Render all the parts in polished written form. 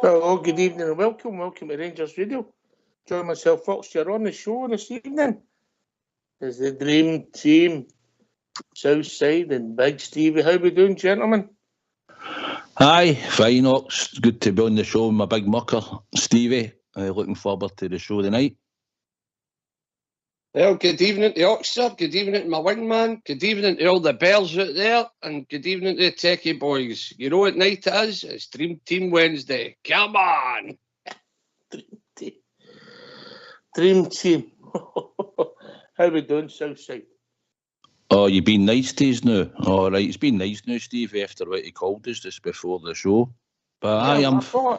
Hello, good evening and welcome to Rangers Radio. Join myself, Fox, here on the show this evening is the Dream Team, Southside and Big Stevie. How we doing, gentlemen? Hi, fine, Ox. Good to be on the show with my big mucker, Stevie. Looking forward to the show tonight. Well, good evening to Oxford, good evening to my wingman, good evening to all the bears out there, and good evening to the techie boys. You know what night it is? It's Dream Team Wednesday. Come on! Dream Team. How we doing, Southside? Oh, you been nice to us now? All right, it's been nice now, Stevie, after what he called us just before the show. But yeah, I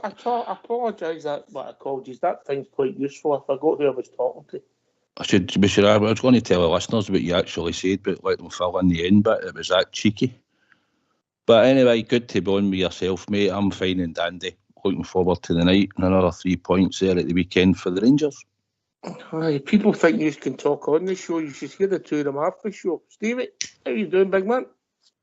apologise that what I called you. That thing's quite useful. I forgot who I was talking to. I was going to tell the listeners what you actually said, but let them fill in the end bit. It was that cheeky. But anyway, good to be on with yourself, mate. I'm fine and dandy. Looking forward to the night and another 3 points there at the weekend for the Rangers. Aye, people think you can talk on the show. You should hear the two of them half the show. Stevie, how you doing, big man?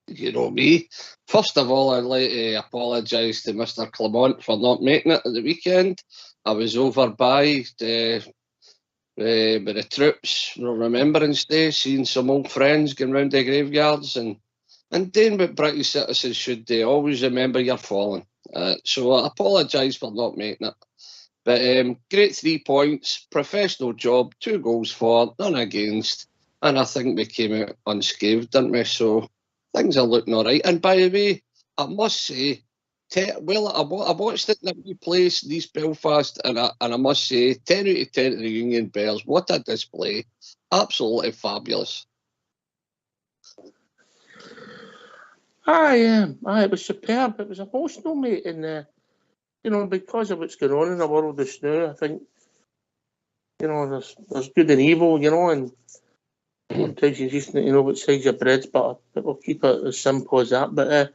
You know me. First of all, I'd like to apologise to Mr. Clement for not making it at the weekend. I was over by with the troops, Remembrance Day, seeing some old friends going round the graveyards and doing what British citizens should do. Always remember you're fallen. So I apologise for not making it. But great 3 points, professional job, 2 goals for, none against, and I think we came out unscathed, didn't we? So things are looking all right. And by the way, I must say, I watched it in a wee place in East Belfast, and I must say, 10 out of 10 to the Union Bears. What a display. Absolutely fabulous. Aye, it was superb. It was emotional, mate. And, because of what's going on in the world just now, I think, there's good and evil, and sometimes you just need to know what side your bread's butter. But we'll keep it as simple as that. But,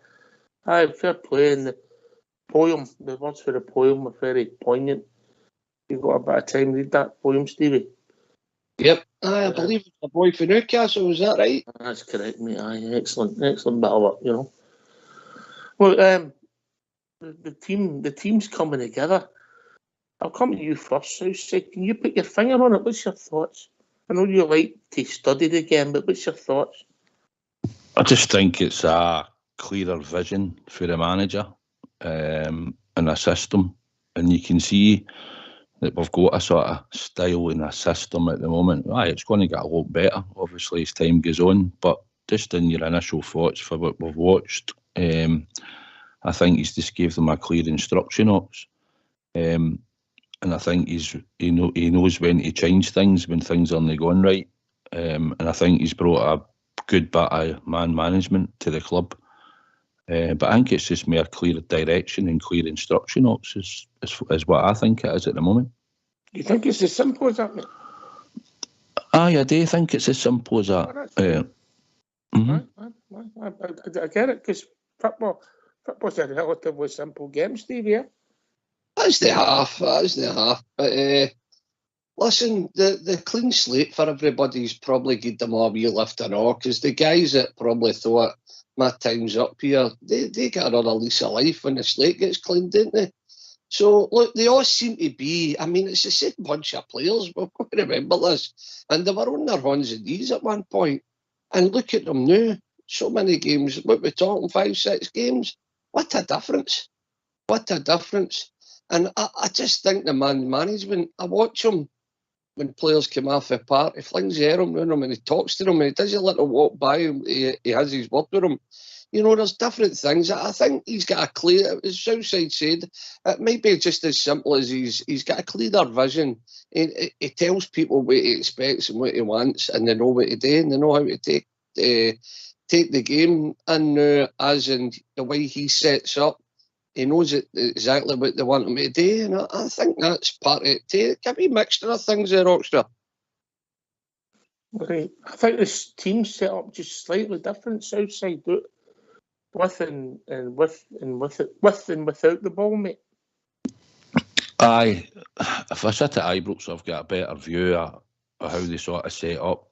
fair play. And the words for the poem were very poignant. You've got a bit of time to read that poem, Stevie. Yep. I believe it's a boy from Newcastle, is that right? That's correct, mate. Aye, excellent bit of work, Well, the team's coming together. I'll come to you first, Southside. Can you put your finger on it? What's your thoughts? I know you like to study it again, but what's your thoughts? I just think it's a clearer vision for the manager and a system. And you can see that we've got a sort of style and a system at the moment. It's going to get a lot better, obviously, as time goes on. But just in your initial thoughts for what we've watched, I think he's just gave them a clear instruction, Ox. And I think he knows when to change things when things aren't going right. And I think he's brought a good bit of man management to the club. But I think it's just more clear direction and clear instruction, Ox, is what I think it is at the moment. You think it's as simple as that, mate? Aye, I do think it's as simple as that. I get it, because football's a relatively simple game, Steve, yeah? That's the half. But listen, the clean slate for everybody's probably give them a wee lift and all, because the guys that probably thought, my time's up here, they get another lease of life when the slate gets cleaned, don't they? So, look, they all seem to be, it's the same bunch of players, we've got to remember this. And they were on their hands and knees at one point. And look at them now. So many games, what we're talking, 5-6 games. What a difference. What a difference. And I just think the management, I watch them when players come off the park, he flings the arm around them and he talks to them and he does a little walk by him, he has his word with them. There's different things. I think he's got a clear, as Southside said, it might be just as simple as he's got a clearer vision. He tells people what he expects and what he wants, and they know what to do, and they know how to take the game in as in the way he sets up. He knows exactly what they want him to do, and I think that's part of it too. It can be a mixture of things there, Oxford. Right. I think this team set up just slightly different, Southside, with and without the ball, mate. Aye, if I sit at Ibrox, I've got a better view of how they sort of set up.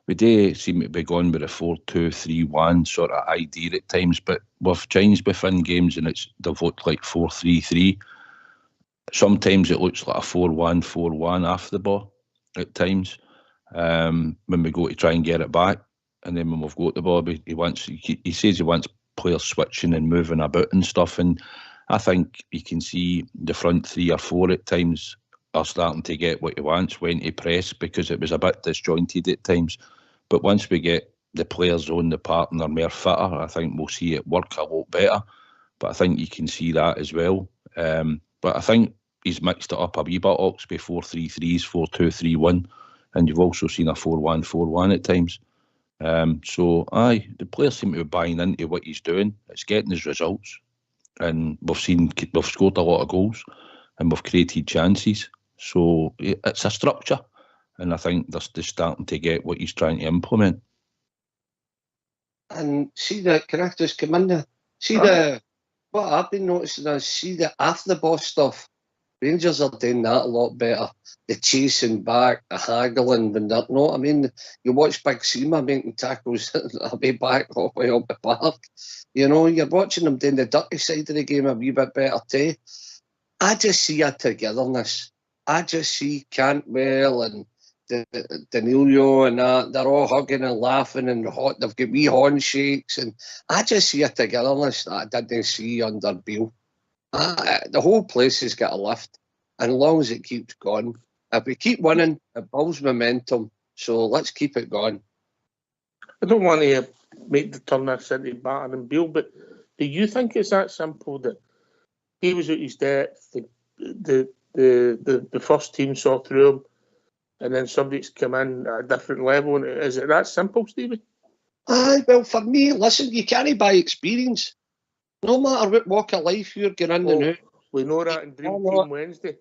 We do seem to be going with a 4-2-3-1 sort of idea at times, but we've changed within games and they've looked like 4-3-3. sometimes it looks like a 4-1, 4-1 off the ball at times when we go to try and get it back. And then when we've got the ball, he says he wants players switching and moving about and stuff. And I think you can see the front 3 or 4 at times are starting to get what he wants when he press, because it was a bit disjointed at times. But once we get the players on the part and they're more fitter, I think we'll see it work a lot better. But I think you can see that as well. But I think he's mixed it up a wee bit, Oxby, 4-3-3s, 4-2-3-1, and you've also seen a 4-1, 4-1 at times. So, the players seem to be buying into what he's doing. It's getting his results, and we've scored a lot of goals, and we've created chances. So it's a structure, and I think they're just starting to get what he's trying to implement. And see that, can I just come in there? What I've been noticing is, see the off the ball stuff. Rangers are doing that a lot better. The chasing back, the haggling, when they're not. I mean, you watch Big Seema making tackles way back all the way up the park. You know, you're watching them doing the dirty side of the game a wee bit better too. I just see a togetherness. I just see Cantwell and Danilo and that. They're all hugging and laughing and they've got wee handshakes. And I just see a togetherness that I didn't see under Beale. The whole place has got a lift, and as long as it keeps going, if we keep winning, it builds momentum. So let's keep it going. I don't want to make the turn this into battering Beale, but do you think it's that simple that he was at his depth, the first team saw through him, and then somebody's come in at a different level? And is it that simple, Stevie? Well, for me, listen, you can't buy experience. No matter what walk of life you're going in and out. We know that in Dream Team Wednesday.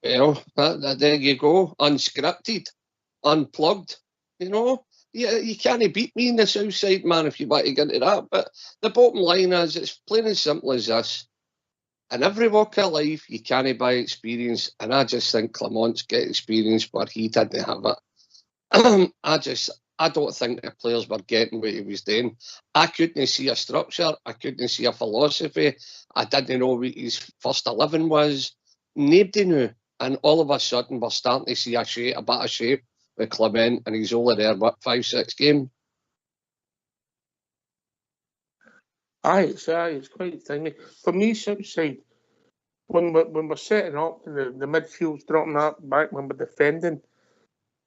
Well, there you go. Unscripted, unplugged. You know, you can't beat me in the South Side, man, if you want to get into that. But the bottom line is, it's plain and simple as this. In every walk of life, you can't buy experience. And I just think Clement's get experience where he didn't have it. I don't think the players were getting what he was doing. I couldn't see a structure. I couldn't see a philosophy. I didn't know what his first 11 was. Nobody knew. And all of a sudden, we're starting to see a bit of shape with Clement, and he's only there, 5-6 games? It's quite tiny. For me, Southside, when we're setting up and the midfield's dropping up back when we're defending,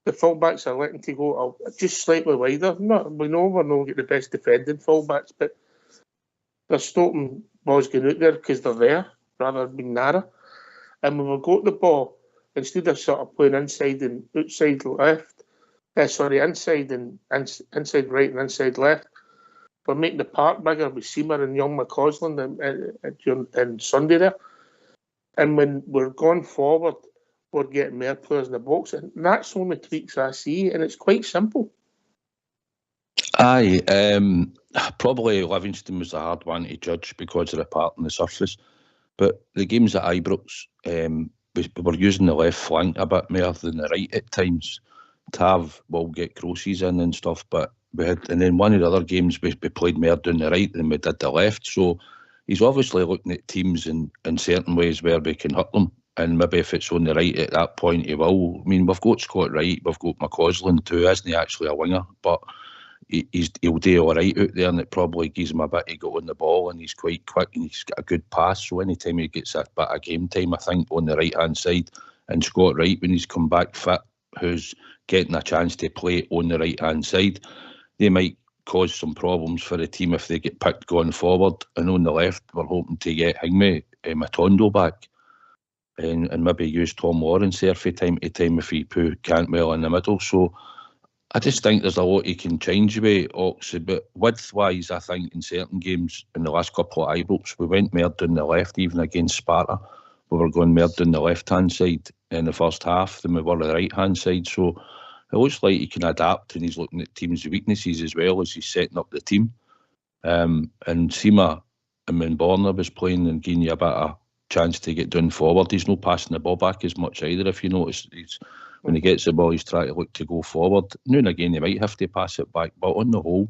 the fullbacks are letting to go just slightly wider. We know we're not getting the best defending fullbacks, but they're stopping balls going out there because they're there rather than being narrow. And when we got the ball, instead of sort of playing inside and outside left, inside and inside right and inside left, we're making the park bigger with Seamer and young McCausland and Sunday there. And when we're going forward, we're getting more players in the box, and that's the only tweaks I see, and it's quite simple. Probably Livingston was a hard one to judge because of the part on the surface, but the games at Ibrox, we were using the left flank a bit more than the right at times. Tav will get crosses in and stuff, but and then one of the other games we played more down the right than we did the left. So he's obviously looking at teams in certain ways where we can hurt them. And maybe if it's on the right at that point, he will. I mean, we've got Scott Wright, we've got McCausland too, isn't he actually a winger? But he'll do all right out there, and it probably gives him a bit to go on the ball, and he's quite quick and he's got a good pass. So anytime he gets that bit of game time, I think, on the right-hand side, and Scott Wright, when he's come back fit, who's getting a chance to play on the right-hand side, they might cause some problems for the team if they get picked going forward. And on the left, we're hoping to get Hingme Matondo back. And maybe use Tom Lawrence there for time to time if he put Cantwell in the middle. So I just think there's a lot he can change with Oxley, but width-wise, I think in certain games in the last couple of Ibrox, we went more down the left, even against Sparta. We were going more down the left-hand side in the first half than we were the right-hand side. So it looks like he can adapt, and he's looking at teams' weaknesses as well as he's setting up the team. And Seema and Mbenborna was playing and giving you a bit of chance to get down forward. He's not passing the ball back as much either. If you notice, when he gets the ball, he's trying to look to go forward. Now and again, he might have to pass it back, but on the whole,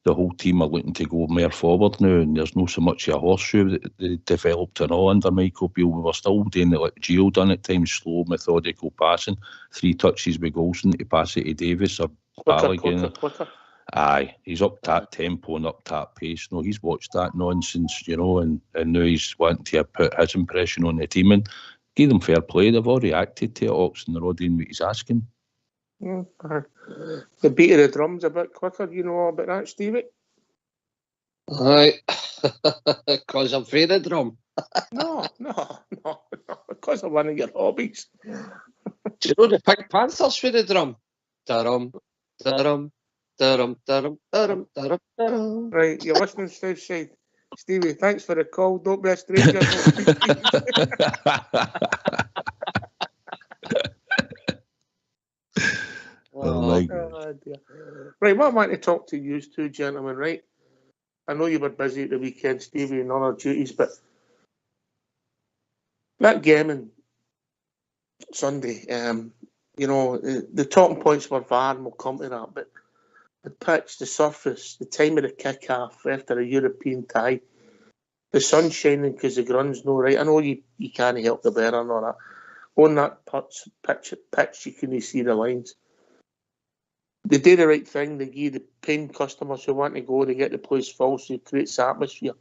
the whole team are looking to go more forward now, and there's no so much a horseshoe that they developed and all under Michael Beale. We were still doing it like Gio done at times, slow, methodical passing, 3 touches with Golson to pass it to Davis or Balogun. Aye, he's up that tempo and up that pace. No, he's watched that nonsense, you know, and now he's wanting to put his impression on the team and give them fair play. They've all reacted to it, Oxen. They're all doing what he's asking. The beat of the drum's a bit quicker. You know all about that, Stevie? Aye, because I'm afraid of drum. No, because of one of your hobbies. Do you know the Pink Panthers for the drum? Da-rum, da-rum, da-rum, da-rum, da-rum, da-rum, da-rum. Right, you're listening to Southside. Stevie, thanks for the call. Don't be a stranger. Dear. Right, what I want to talk to you two gentlemen, right? I know you were busy at the weekend, Stevie, and other duties, but that game on Sunday, you know, the talking points were VAR, and we'll come to that, but the pitch, the surface, the time of the kick-off after a European tie, the sun shining because the grund's no right. I know you can't help the weather and all that. On that pitch, you can see the lines. They do the right thing. They give the paying customers who want to go, they get the place full, so it creates atmosphere.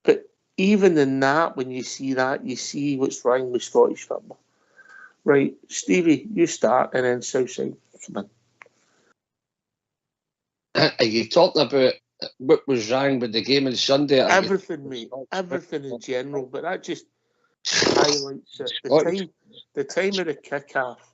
But even in that, when you see that, you see what's wrong with Scottish football. Right, Stevie, you start, and then Southside. Come on. Are you talking about what was wrong with the game on Sunday? Everything, mate. Everything in general, but that just highlights it. The time of the kick-off.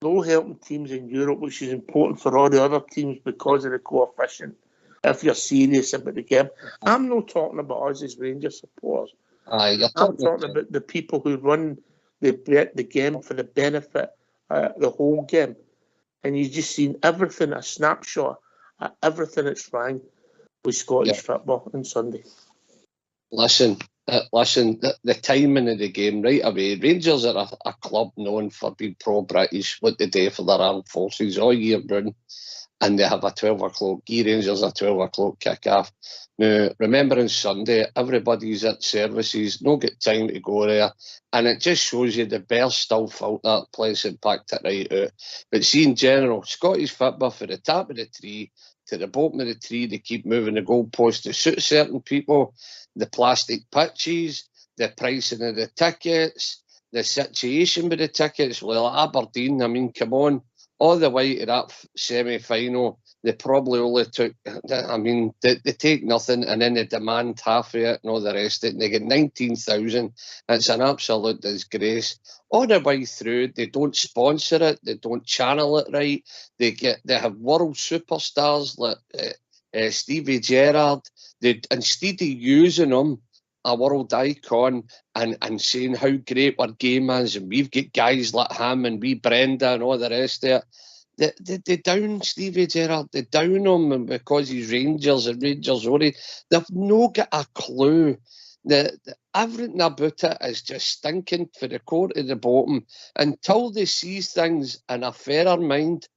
Low helping teams in Europe, which is important for all the other teams because of the coefficient. If you're serious about the game, I'm not talking about us as Rangers supporters. I'm talking about the people who run the game for the benefit of the whole game. And you've just seen everything, a snapshot of everything that's wrong with Scottish football on Sunday. Listen, the timing of the game right away. Rangers are a club known for being pro-British, what they do for their armed forces all year round, and they have a 12 o'clock. Rangers a 12 o'clock kick-off. Now, remember on Sunday, everybody's at services, no get time to go there, and it just shows you the Bears still felt that place and packed it right out. But see, in general, Scottish football, for the top of the tree to the bottom of the tree, they keep moving the goalposts to suit certain people. The plastic pitches, the pricing of the tickets, the situation with the tickets. Well, Aberdeen, I mean, come on, all the way to that semi-final, they probably only took, I mean, they take nothing and then they demand half of it and all the rest of it. And they get 19,000. It's an absolute disgrace. All the way through, they don't sponsor it, they don't channel it right. They have world superstars like Stevie Gerrard. Instead of using them, a world icon, and saying how great our game is, and we've got guys like him and we Brenda and all the rest of it, they down Stevie Gerrard, they down him because he's Rangers and Rangers only. They've no got a clue. Everything about it is just stinking for the core to the bottom until they see things in a fairer mind.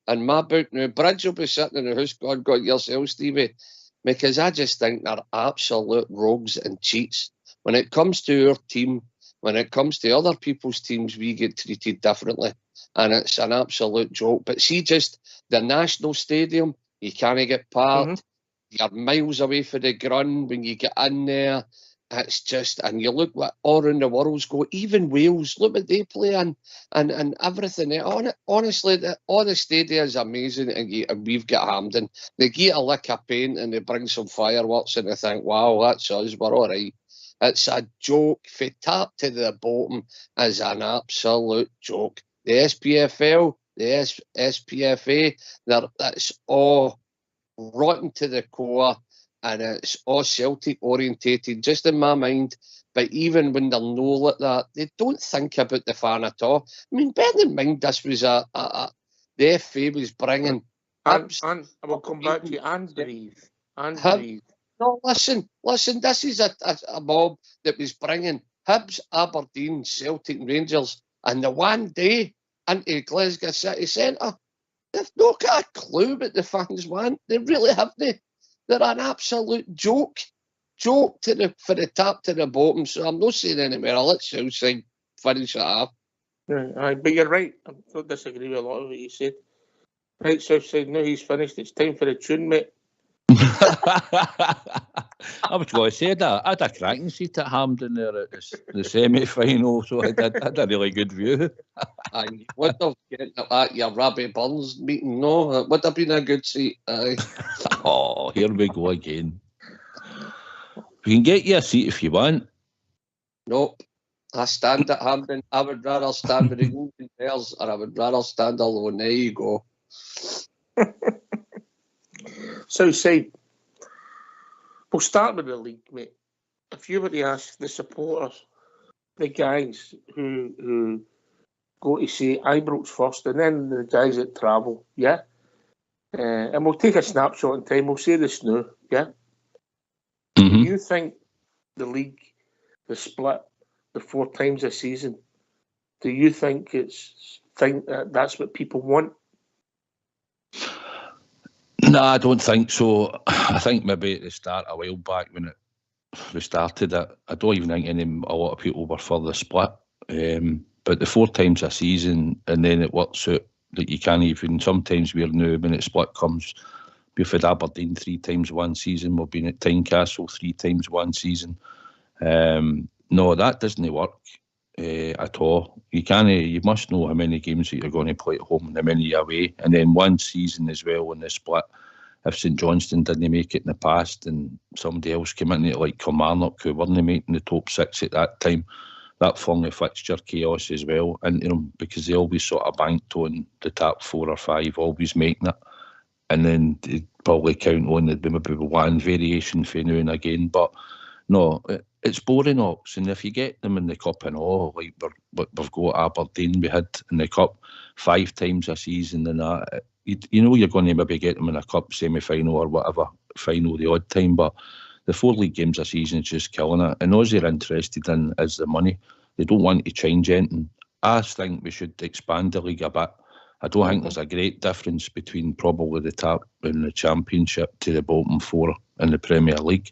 And my book now, Bridge will be sitting in the house, God got yourself, Stevie. Because I just think they're absolute rogues and cheats. When it comes to our team, when it comes to other people's teams, we get treated differently. And it's an absolute joke. But see, just the National Stadium, you can't get parked. You're miles away from the grun when you get in there. It's just, and you look what all around the world's go, even Wales, look what they play in, and everything. Honestly, all the stadia is amazing, and we've got Hampden. They get a lick of paint and they bring some fireworks and they think, wow, that's us, we're all right. It's a joke. From top to the bottom is an absolute joke. The SPFL, the SPFA, that's all rotten to the core. And it's all Celtic orientated, just in my mind. But even when they're no like that, they don't think about the fan at all. I mean, bear in mind, this was the FA was bringing. And I will come back to you and breathe. No, listen. This is a mob that was bringing Hibs, Aberdeen, Celtic, and Rangers, and the one day into Glasgow City Centre. They've not got a clue what the fans want. They really haven't. They're an absolute joke for the top to the bottom. So I'm not saying anywhere. I'll let Southside finish it off. Yeah, but you're right. I don't disagree with a lot of what you said. Right, Southside, now he's finished. It's time for the tune, mate. I was going to say that. I had a cracking seat at Hampden there at the semi-final, so I had a really good view. And would have get at your Robbie Burns meeting, no? It would have been a good seat. Aye. Oh, here we go again. We can get you a seat if you want. Nope. I stand at Hampden. I would rather stand with the Golden Bears, or I would rather stand alone. There you go. Southside, we'll start with the league, mate. If you were to ask the supporters, the guys who go to see Ibrox first, and then the guys that travel, yeah? And we'll take a snapshot in time. We'll say this now, yeah? Mm-hmm. Do you think the league, the split, the 4 times a season, do you think that's what people want? No, I don't think so. I think maybe at the start, a while back when we started it, I don't even think a lot of people were for the split. But the 4 times a season, and then it works out that you can't even, sometimes we're new, when it split comes, we've had Aberdeen 3 times one season, we've been at Tynecastle 3 times one season. No, that doesn't work at all. You must know how many games that you're going to play at home and how many away. And then one season as well in the split, if St Johnstone didn't make it in the past and somebody else came in it like Kilmarnock, who weren't making the top 6 at that time, that flung the fixture chaos as well into them, because they always sort of banked on the top 4 or 5 always making it. And then they'd probably count on the maybe one variation for now and again. But no, it's boring, Ox. And if you get them in the cup and all, like we've got Aberdeen, we had in the cup 5 times a season, and that, you know you're going to maybe get them in a cup semi-final or whatever, final the odd time, but the 4 league games a season is just killing it. And all they're interested in is the money. They don't want to change anything. I think we should expand the league a bit. I don't think there's a great difference between probably the top in the Championship to the bottom 4 in the Premier League.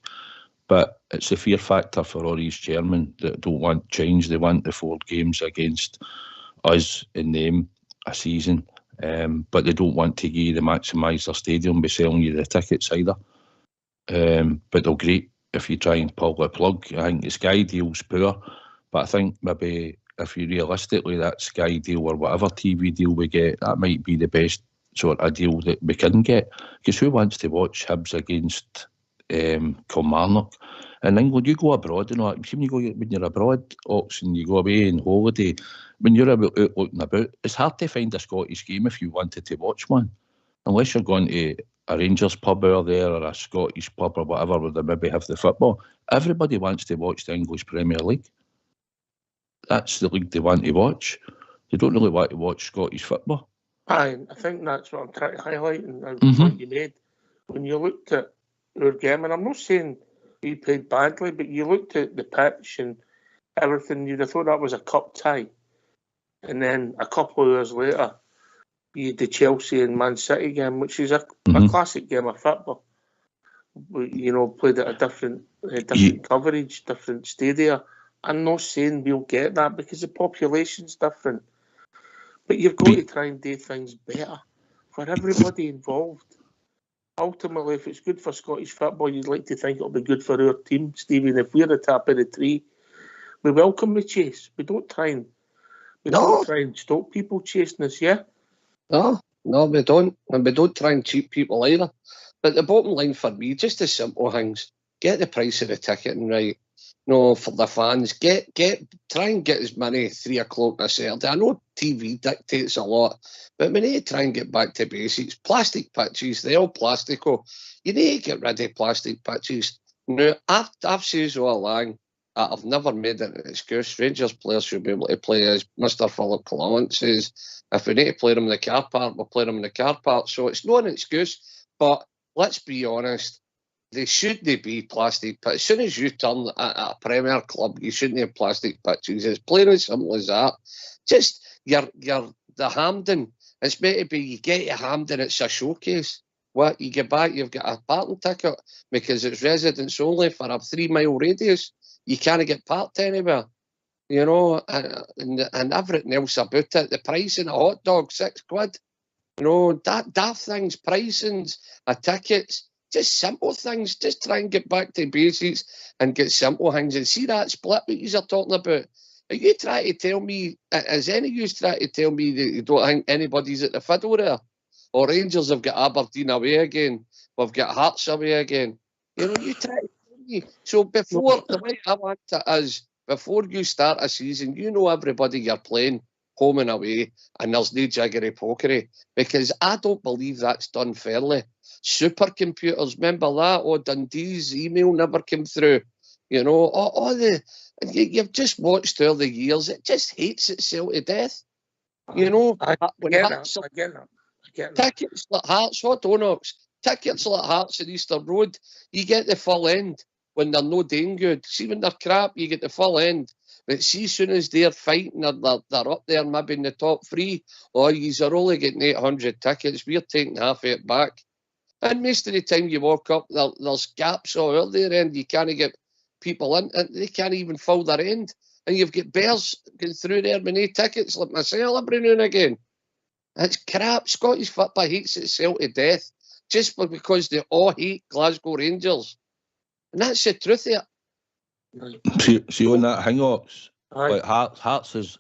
But it's a fear factor for all these chairmen that don't want change. They want the 4 games against us in name a season. But they don't want to maximise their stadium by selling you the tickets either. But they'll great if you try and pull the plug. I think the Sky deal's poor, but I think maybe if you realistically, that Sky deal or whatever TV deal we get, that might be the best sort of deal that we can get. Because who wants to watch Hibs against Kilmarnock? In England, you go abroad and all. When you're abroad, Oxen, you go away on holiday. When you're out looking about, it's hard to find a Scottish game if you wanted to watch one, unless you're going to a Rangers pub over there or a Scottish pub or whatever where they maybe have the football. Everybody wants to watch the English Premier League. That's the league they want to watch. They don't really want to watch Scottish football. I think that's what I'm trying to highlight, and the point you made. When you looked at our game, and I'm not saying we played badly, but you looked at the pitch and everything, you'd have thought that was a cup tie. And then a couple of years later, you had the Chelsea and Man City game, which is a classic game of football. You know, played at a different coverage, different stadia. I'm not saying we'll get that because the population's different. But you've got to try and do things better for everybody involved. Ultimately, if it's good for Scottish football, you'd like to think it'll be good for our team, Stephen. If we're the top of the tree, we welcome the chase. We don't try and stop people chasing us, yeah? No, we don't. And we don't try and cheat people either. But the bottom line for me, just the simple things. Get the price of the ticket right. No, for the fans, try and get as many 3 o'clock on a Saturday. I know TV dictates a lot, but we need to try and get back to basics. Plastic pitches, they're all plastico. You need to get rid of plastic pitches. Now, I've said all along, I've never made an excuse. Rangers players should be able to play, as Mr. Philip Clement says. If we need to play them in the car park, we'll play them in the car park. So it's not an excuse, but let's be honest. They shouldn't be plastic pitches. As soon as you turn at a Premier club, you shouldn't have plastic pitches. It's plain as simple as that. Just the Hampden It's meant to be you get your hammed and it's a showcase. What, you get back, you've got a parking ticket because it's residents only for a 3-mile radius. You can't get parked anywhere, you know, and everything else about it. The price in a hot dog, £6. You know, that daft things, pricings, tickets, just simple things. Just try and get back to basics and get simple things. And see that split that you're talking about. Are you trying to tell me, is any of you trying to tell me that you don't think anybody's at the fiddle there? Or Rangers have got Aberdeen away again. We've got Hearts away again. You know, you try to tell me. So before, the way I want it is, before you start a season, you know everybody you're playing home and away, and there's no jiggery-pokery, because I don't believe that's done fairly. Supercomputers, remember that? Oh, Dundee's email never came through. You know, you've just watched all the years. It just hates itself to death. You know, I get that. Tickets like Hearts, what donuts? Tickets like Hearts at Easter Road, you get the full end when they're no doing good. See, when they're crap, you get the full end. But see, as soon as they're fighting, they're up there maybe in the top 3, or yous are only getting 800 tickets, we're taking half of it back. And most of the time you walk up, there's gaps all over their end. You can't get people in, and they can't even fill their end. And you've got bears going through there with no tickets, like myself, every now and again. It's crap. Scottish football hates itself to death just because they all hate Glasgow Rangers. And that's the truth of it. See on that hang-ups, like Hearts is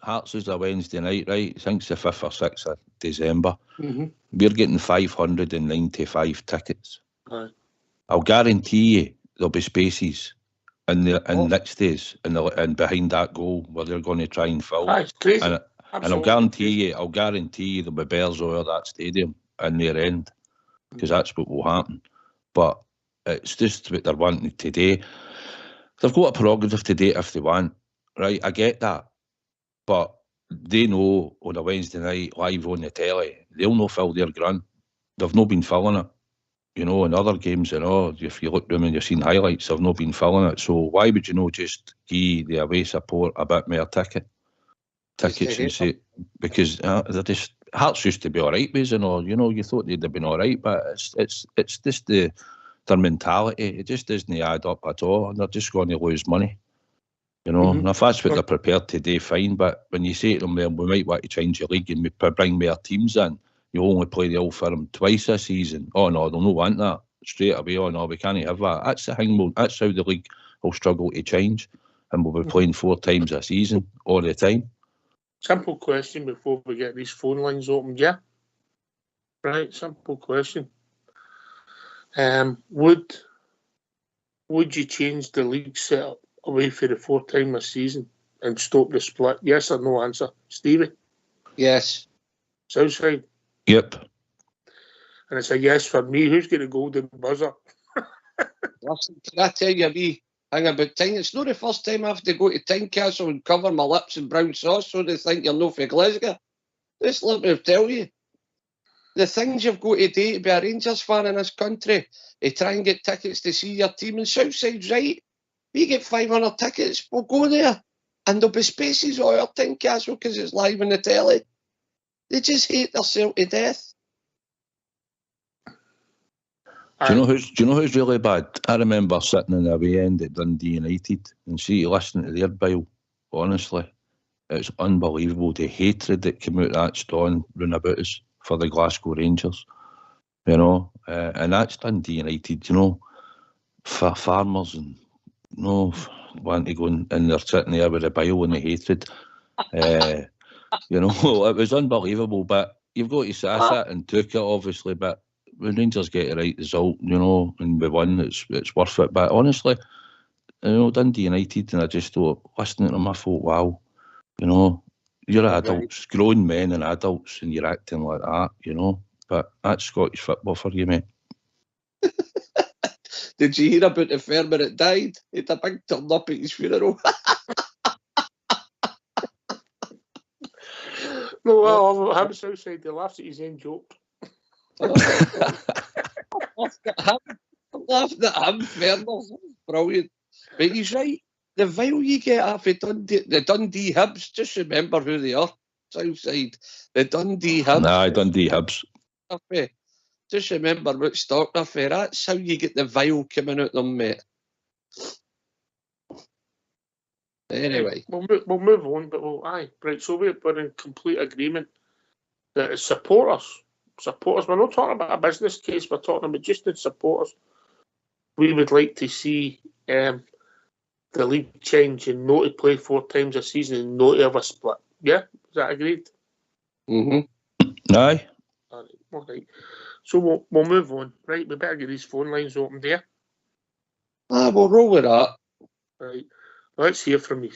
a Wednesday night, right? I think it's the 5th or 6th of December. Mm-hmm. We're getting 595 tickets. Aye. I'll guarantee you there'll be spaces in next days and behind that goal where they're going to try and fill. It's crazy. And I'll guarantee you there'll be bears over that stadium in their end, because that's what will happen. But it's just what they're wanting today. They've got a prerogative to do it if they want, right? I get that. But they know on a Wednesday night live on the telly, they'll not fill their ground. They've not been filling it. You know, in other games, you know, if you look at them and you've seen highlights, they've not been filling it. So why would you not just give the away support a bit more tickets and say, because they're just, Hearts used to be all right, you know, you thought they'd have been all right, but it's just their mentality. It just doesn't add up at all, and they're just going to lose money. You know, and if that's what they're prepared to do, fine. But when you say to them, well, we might want to change the league and bring more teams in, you only play the Old Firm twice a season. Oh no, they'll not want that straight away. Oh no, we can't have that. That's the thing. That's how the league will struggle to change, and we'll be playing 4 times a season all the time. Simple question before we get these phone lines opened, yeah? Right, simple question. Would you change the league setup away for the 4 times a season and stop the split? Yes or no answer? Stevie? Yes. Southside? Yep. And it's a yes for me. Who's got the golden buzzer? Listen, can I tell you, me hang about time? It's not the first time I have to go to Tynecastle and cover my lips in brown sauce so they think you're no for Glasgow. Just let me tell you. The things you've got to do to be a Rangers fan in this country, to try and get tickets to see your team, and Southside's right. We get 500 tickets, we'll go there. And there'll be spaces all over Tynecastle because it's live on the telly. They just hate themselves to death. Do you know who's really bad? I remember sitting in the away end at Dundee United and listening to their bile. Honestly, it's unbelievable the hatred that came out of that stone round about us for the Glasgow Rangers. You know, and that's Dundee United. You know, for farmers and want to go and they're sitting there with the bile and the hatred. You know, it was unbelievable. But you've got to say I sat and took it, obviously, but when Rangers get the right result, you know, and we won, it's worth it. But honestly, you know, Dundee United, and I just thought, listening to them, I thought, wow, you know, you're adults, grown men and adults, and you're acting like that, you know. But that's Scottish football for you, mate. Did you hear about the farmer that died? He had a big turn up at his funeral. No, well, I'm Southside, they laughed at his own joke. Laughing at him, Ferners. Brilliant. But he's right. The vile you get off of the Dundee Hibs, just remember who they are. Southside. The Dundee Hibs. Aye, Dundee Hibs. Just remember what stock Duffy. That's how you get the vial coming out them, mate. Anyway. We'll move on, but right, so we're in complete agreement that it's supporters. We're not talking about a business case, we're talking about just the supporters. We would like to see the league change and not to play 4 times a season and not to have a split. Yeah? Is that agreed? Mm-hmm. Aye. All right. So we'll move on. Right, we better get these phone lines open there. We'll roll with that. Right. Let's hear from you.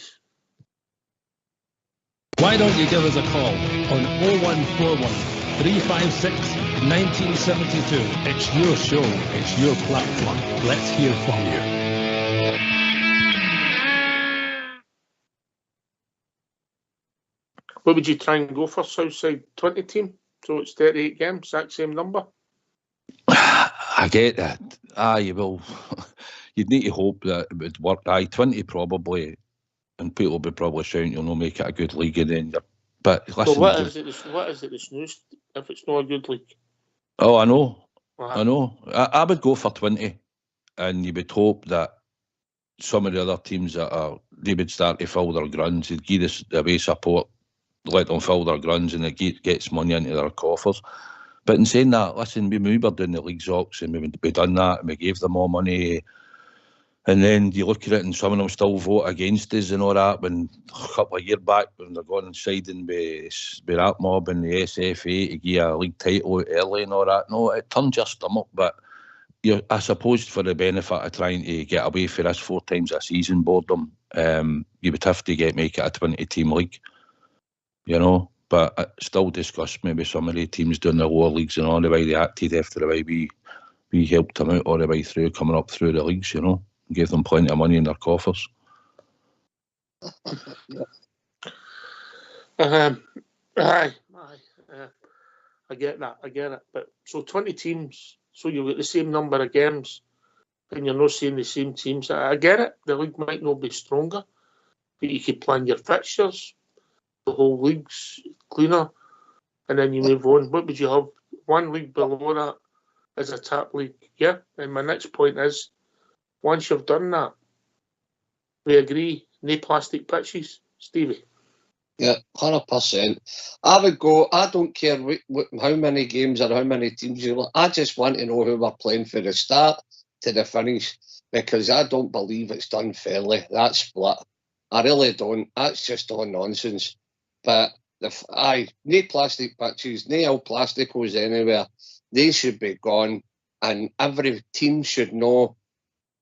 Why don't you give us a call on 0141 356 1972. It's your show. It's your platform. Let's hear from you. What would you try and go for, Southside 20 team? So it's 38 games, exact same number? I get that. Aye, well, you'd need to hope that it would work. Aye, 20 probably, and people will be probably shouting you'll not make it a good league again. But listen, so what is it that's news if it's not a good league? Oh, I know. Uh-huh. I know. I would go for 20, and you would hope that some of the other teams they would start to fill their grounds. They'd give us the away support, let them fill their grounds, and it gets money into their coffers. But in saying that, listen, we were doing the league's auction, we done that, and we gave them more money. And then you look at it, and some of them still vote against us and all that. When a couple of years back, when they're going and siding with that mob and the SFA to give a league title early and all that, no, it turns your stomach. But I suppose for the benefit of trying to get away for this 4 times a season boredom, you would have to make it a 20-team league, you know. But it still disgusts me with some of the teams doing the lower leagues and all the way they acted after the way we helped them out all the way through, coming up through the leagues, you know. Gave them plenty of money in their coffers. Aye. I get that. But so 20 teams, so you've got the same number of games, and you're not seeing the same teams. I get it. The league might not be stronger, but you could plan your fixtures. The whole league's cleaner, and then you move on. What would you have? One league below that as a top league. Yeah. And my next point is, once you've done that, we agree, no plastic pitches, Stevie. Yeah, 100%. I would go, I don't care how many games or how many teams you look. I just want to know who we're playing for the start to the finish, because I don't believe it's done fairly, that split. I really don't. That's just all nonsense. But, no plastic pitches, no old plasticos anywhere. They should be gone, and every team should know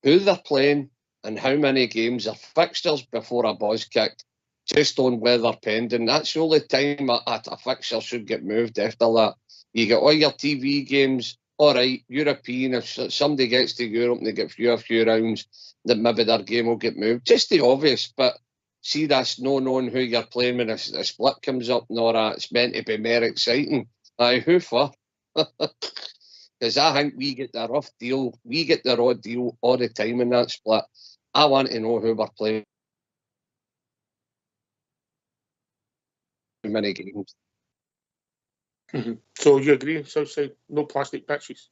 who they're playing and how many games are fixtures before a ball's kicked, just on weather pending. That's the only time a fixture should get moved after that. You get all your TV games, all right, European, if somebody gets to Europe and they get a few rounds, then maybe their game will get moved. Just the obvious, but see, that's no knowing who you're playing when a split comes up, nor it's meant to be more exciting. Aye, who for? Because I think we get the rough deal, we get the raw deal all the time in that split. I want to know who we're playing. Many games. Mm-hmm. So you agree, Southside, no plastic pitches?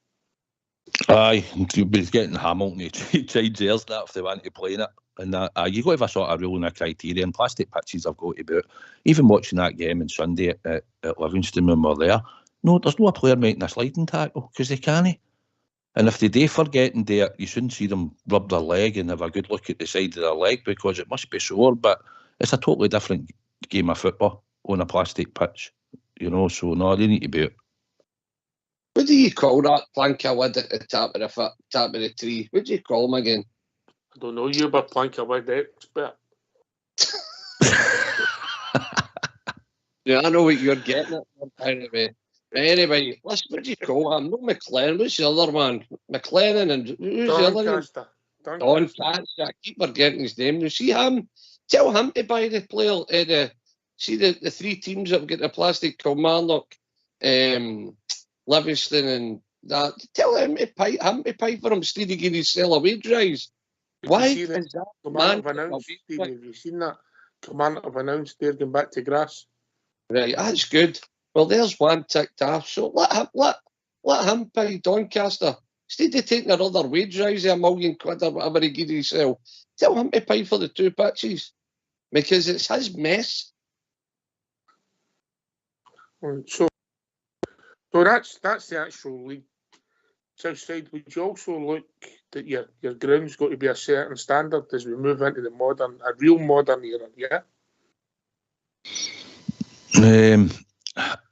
Aye, you'll be getting Hamilton to change theirs that if they want to play in it. And that, you've got to have a sort of rule and a criteria, and plastic pitches have got to be out. Even watching that game on Sunday at Livingston when we're there, no, there's no player making a sliding tackle because they can't. And if they do forget and do it, you shouldn't see them rub their leg and have a good look at the side of their leg because it must be sore. But it's a totally different game of football on a plastic pitch, you know. So no, they need to be out. What do you call that plank of wood at the top of the tree? What do you call them again? I don't know. You're a plank of wood expert. Yeah, I know what you're getting at. Anyway, listen, what do you call him? Not McLaren. What's the other one? McLaren and who's the other one? Doncaster. I keep forgetting his name. You see him? Tell him to buy the player. See the 3 teams that have got the plastic, Kilmarnock, Livingston, and that. Tell him to pay for him instead of getting his sell away drives. Why is that? Have you seen that? Kilmarnock have announced they're going back to grass. Right, that's good. Well, there's one ticked off. So let him pay Doncaster. Instead of taking another wage rise of £1 million or whatever he gave himself, tell him to pay for the 2 pitches. Because it's his mess. So that's the actual league. Southside, would you also look that your ground's got to be a certain standard as we move into a real modern era, yeah?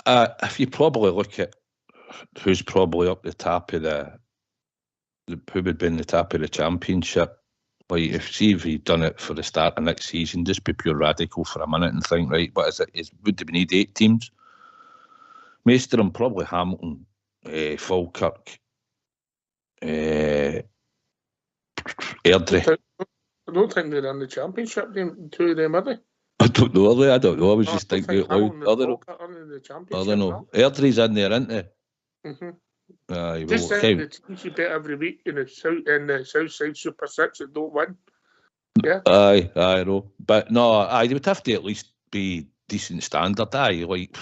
If you probably look at who's probably up the top of who would be in the top of the championship, like if you've done it for the start of next season, just be pure radical for a minute and think, right, what is it? Would we need 8 teams? Most of them probably Hamilton, Falkirk, Airdrie. I don't think they're in the championship, two of them, are they? I don't know, I don't know. I was just thinking out loud. I don't know. Airdrie's in there, isn't they? Mm-hmm. Aye, just saying the teams you bet every week in the South Side Super 6 that don't win. Yeah. Aye, I know. But no, they would have to at least be decent standard. Aye, like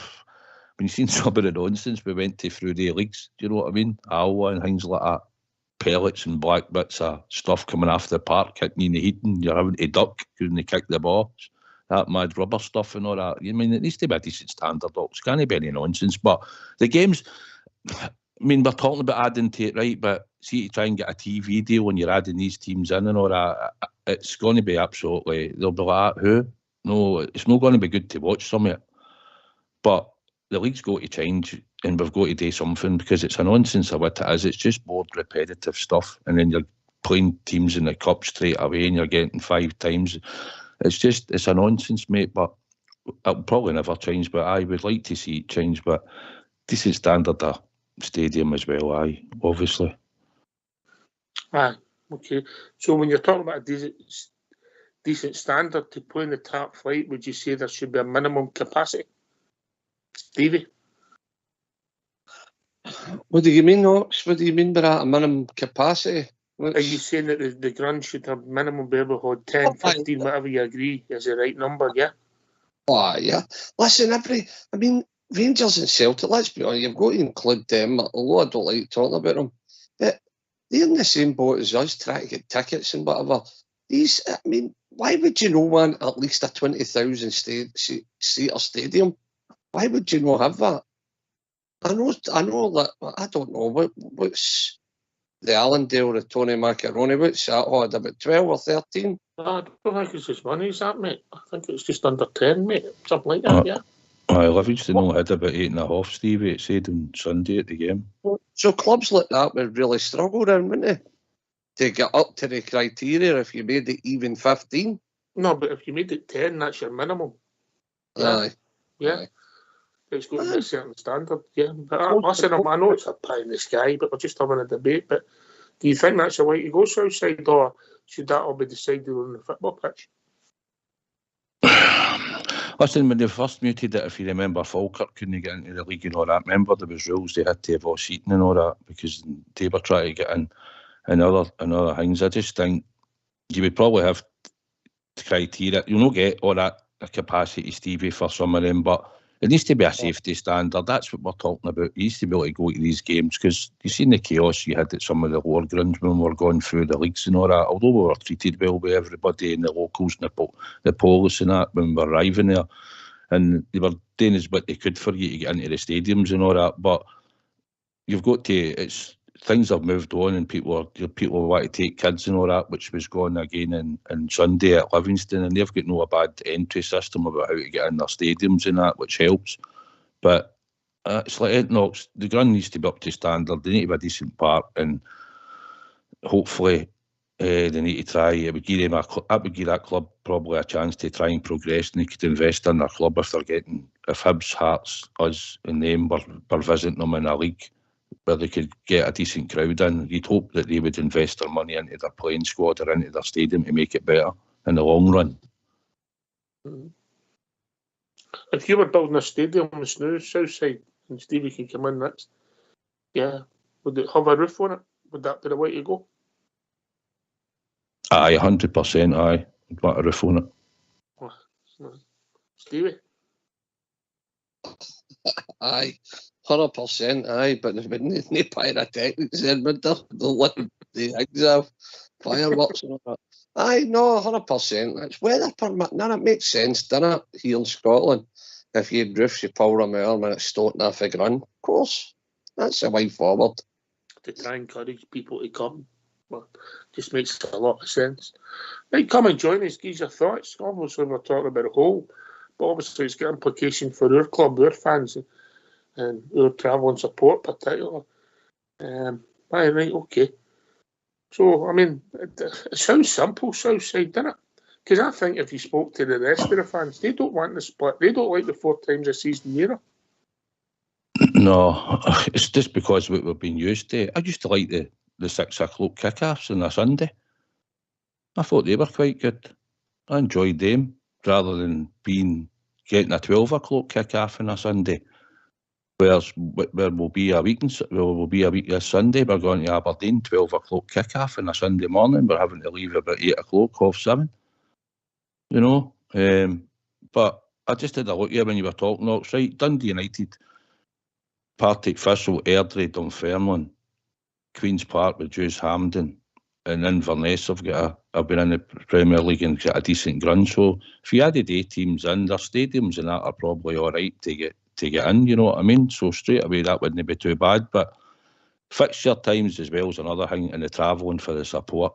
when you've seen some of the nonsense we went through the leagues, do you know what I mean? Alwa and things like that. Pellets and black bits of stuff coming off the park, hitting you in the heat, and you're having to duck because they kick the ball. That mad rubber stuff and all that. I mean, it needs to be a decent standard. It can't be any nonsense. But the games, I mean, we're talking about adding to it, right? But see, to try and get a TV deal when you're adding these teams in and all that, it's going to be absolutely, they'll be like, who? No, it's not going to be good to watch some of it. But the league's got to change and we've got to do something because it's a nonsense of what it is. It's just bored, repetitive stuff. And then you're playing teams in the cup straight away and you're getting 5 times. It's a nonsense, mate, but it'll probably never change. But I would like to see it change, but decent standard of stadium as well, obviously. Aye, okay. So when you're talking about a decent standard to play in the top flight, would you say there should be a minimum capacity? Stevie? What do you mean, Knox? What do you mean by that, a minimum capacity? Are you saying that the Grunge should have minimum be able to hold 10, 15, whatever you agree is the right number, yeah? Oh, yeah. Listen, Rangers and Celtic, let's be honest, you've got to include them, although I don't like talking about them. But they're in the same boat as us, trying to get tickets and whatever. Why would you not want at least a 20,000 seater stadium? Why would you not have that? I know that, I don't know, what's the Allendale, the Tony Macaroni, what's that? Oh, about 12 or 13? I don't think it's as money as that, mate. I think it's just under 10, mate. Something like that, yeah. Livingston had about 8.5, Stevie, it said on Sunday at the game. So clubs like that would really struggle then, wouldn't they? To get up to the criteria if you made it even 15? No, but if you made it 10, that's your minimum. Yeah. Aye. Yeah. Aye. It's got to be a certain standard, yeah. But I know it's a pie in the sky, but we're just having a debate. But do you think that's the way to go, Southside, or should that all be decided on the football pitch? Listen, when they first muted it, if you remember, Falkirk couldn't get into the league and all that. Remember, there was rules they had to have all seating and all that because they were trying to get in and other things. I just think you would probably have the criteria. You'll not get all that capacity, Stevie, for some of them, but it needs to be a safety standard. That's what we're talking about. You used to be able to go to these games because you've seen the chaos you had at some of the lower grounds when we were going through the leagues and all that. Although we were treated well by everybody and the locals and the police and that when we were arriving there. And they were doing as what they could for you to get into the stadiums and all that. But you've got to, things have moved on and people want to take kids and all that, which was going again on Sunday at Livingston, and they've got no bad entry system about how to get in their stadiums and that, which helps. But it's like Ed Knox, the ground needs to be up to standard. They need to be a decent park, and hopefully they need to try. It would give that club probably a chance to try and progress, and they could invest in their club if Hibs, Hearts, us and them were visiting them in a league where they could get a decent crowd in. You'd hope that they would invest their money into their playing squad or into their stadium to make it better in the long run. If you were building a stadium on the Southside and Stevie can come in next, yeah, would it have a roof on it? Would that be the way to go? Aye, 100%, aye. I'd want a roof on it. Stevie? Aye, 100%, aye, but there's been no pyrotechnics then, but they'll let the eggs off, fireworks and all that. Aye, no, 100%. It's weather permit. No, it makes sense, doesn't it, here in Scotland? If you had roofs, you power them out when it's starting off a run. Of course, that's the way forward. To try and encourage people to come. Well, just makes a lot of sense. Right, come and join us, give your thoughts. Obviously, we're talking about a whole, but obviously it's got implication for our club, our fans, and our travel and support particularly. Right, okay. So, I mean, it sounds simple, Southside, doesn't it? Because I think if you spoke to the rest of the fans, they don't want the split. They don't like the 4 times a season either. No, it's just because we've been used to it. I used to like the 6 o'clock kickoffs on a Sunday. I thought they were quite good. I enjoyed them rather than getting a 12 o'clock kickoff on a Sunday. Where will be a week this Sunday. We're going to Aberdeen, 12 o'clock kickoff on a Sunday morning. We're having to leave about 8 o'clock, 7:30. You know, but I just had a look here when you were talking. It's right. Dundee United, Partick Thistle, Airdrie, Dunfermline, Queen's Park with Jews Hampden, and Inverness have been in the Premier League and got a decent run. So if you added 8 teams in, their stadiums and that are probably all right to get in. You know what I mean? So straight away that wouldn't be too bad. But fixture times as well is another thing, and the travelling for the support.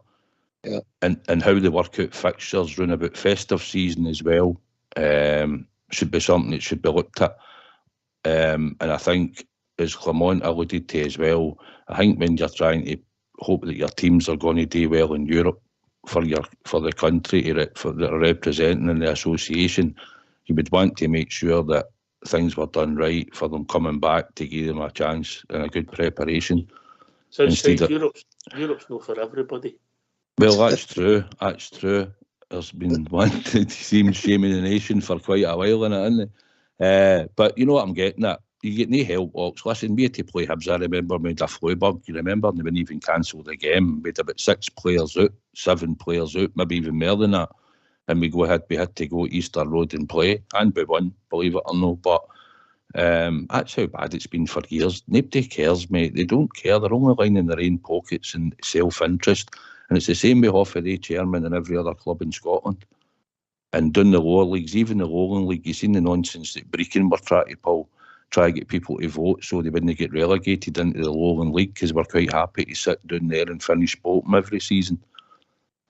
Yeah. And how they work out fixtures round about festive season as well should be something that should be looked at. And I think, as Clement alluded to as well, I think when you're trying to hope that your teams are going to do well in Europe for the country that are representing in the association, you would want to make sure that things were done right for them coming back to give them a chance and a good preparation. So Europe's not for everybody. Well, that's true. That's true. There's been one that seems shaming the nation for quite a while, isn't it? But you know what I'm getting at? You get no help, Ox. Listen, we had to play Hibs. I remember we had a flu bug. You remember? And they wouldn't even cancel the game. We had about 6 players out, 7 players out, maybe even more than that. And we had to go Easter Road and play. And we won, believe it or not. But that's how bad it's been for years. Nobody cares, mate. They don't care. They're only lining their own pockets and self-interest. And it's the same with half of the chairman and every other club in Scotland. And down the lower leagues, even the Lowland League, you've seen the nonsense that Brecon were trying to pull, try to get people to vote so they wouldn't get relegated into the Lowland League, because we're quite happy to sit down there and finish bottom every season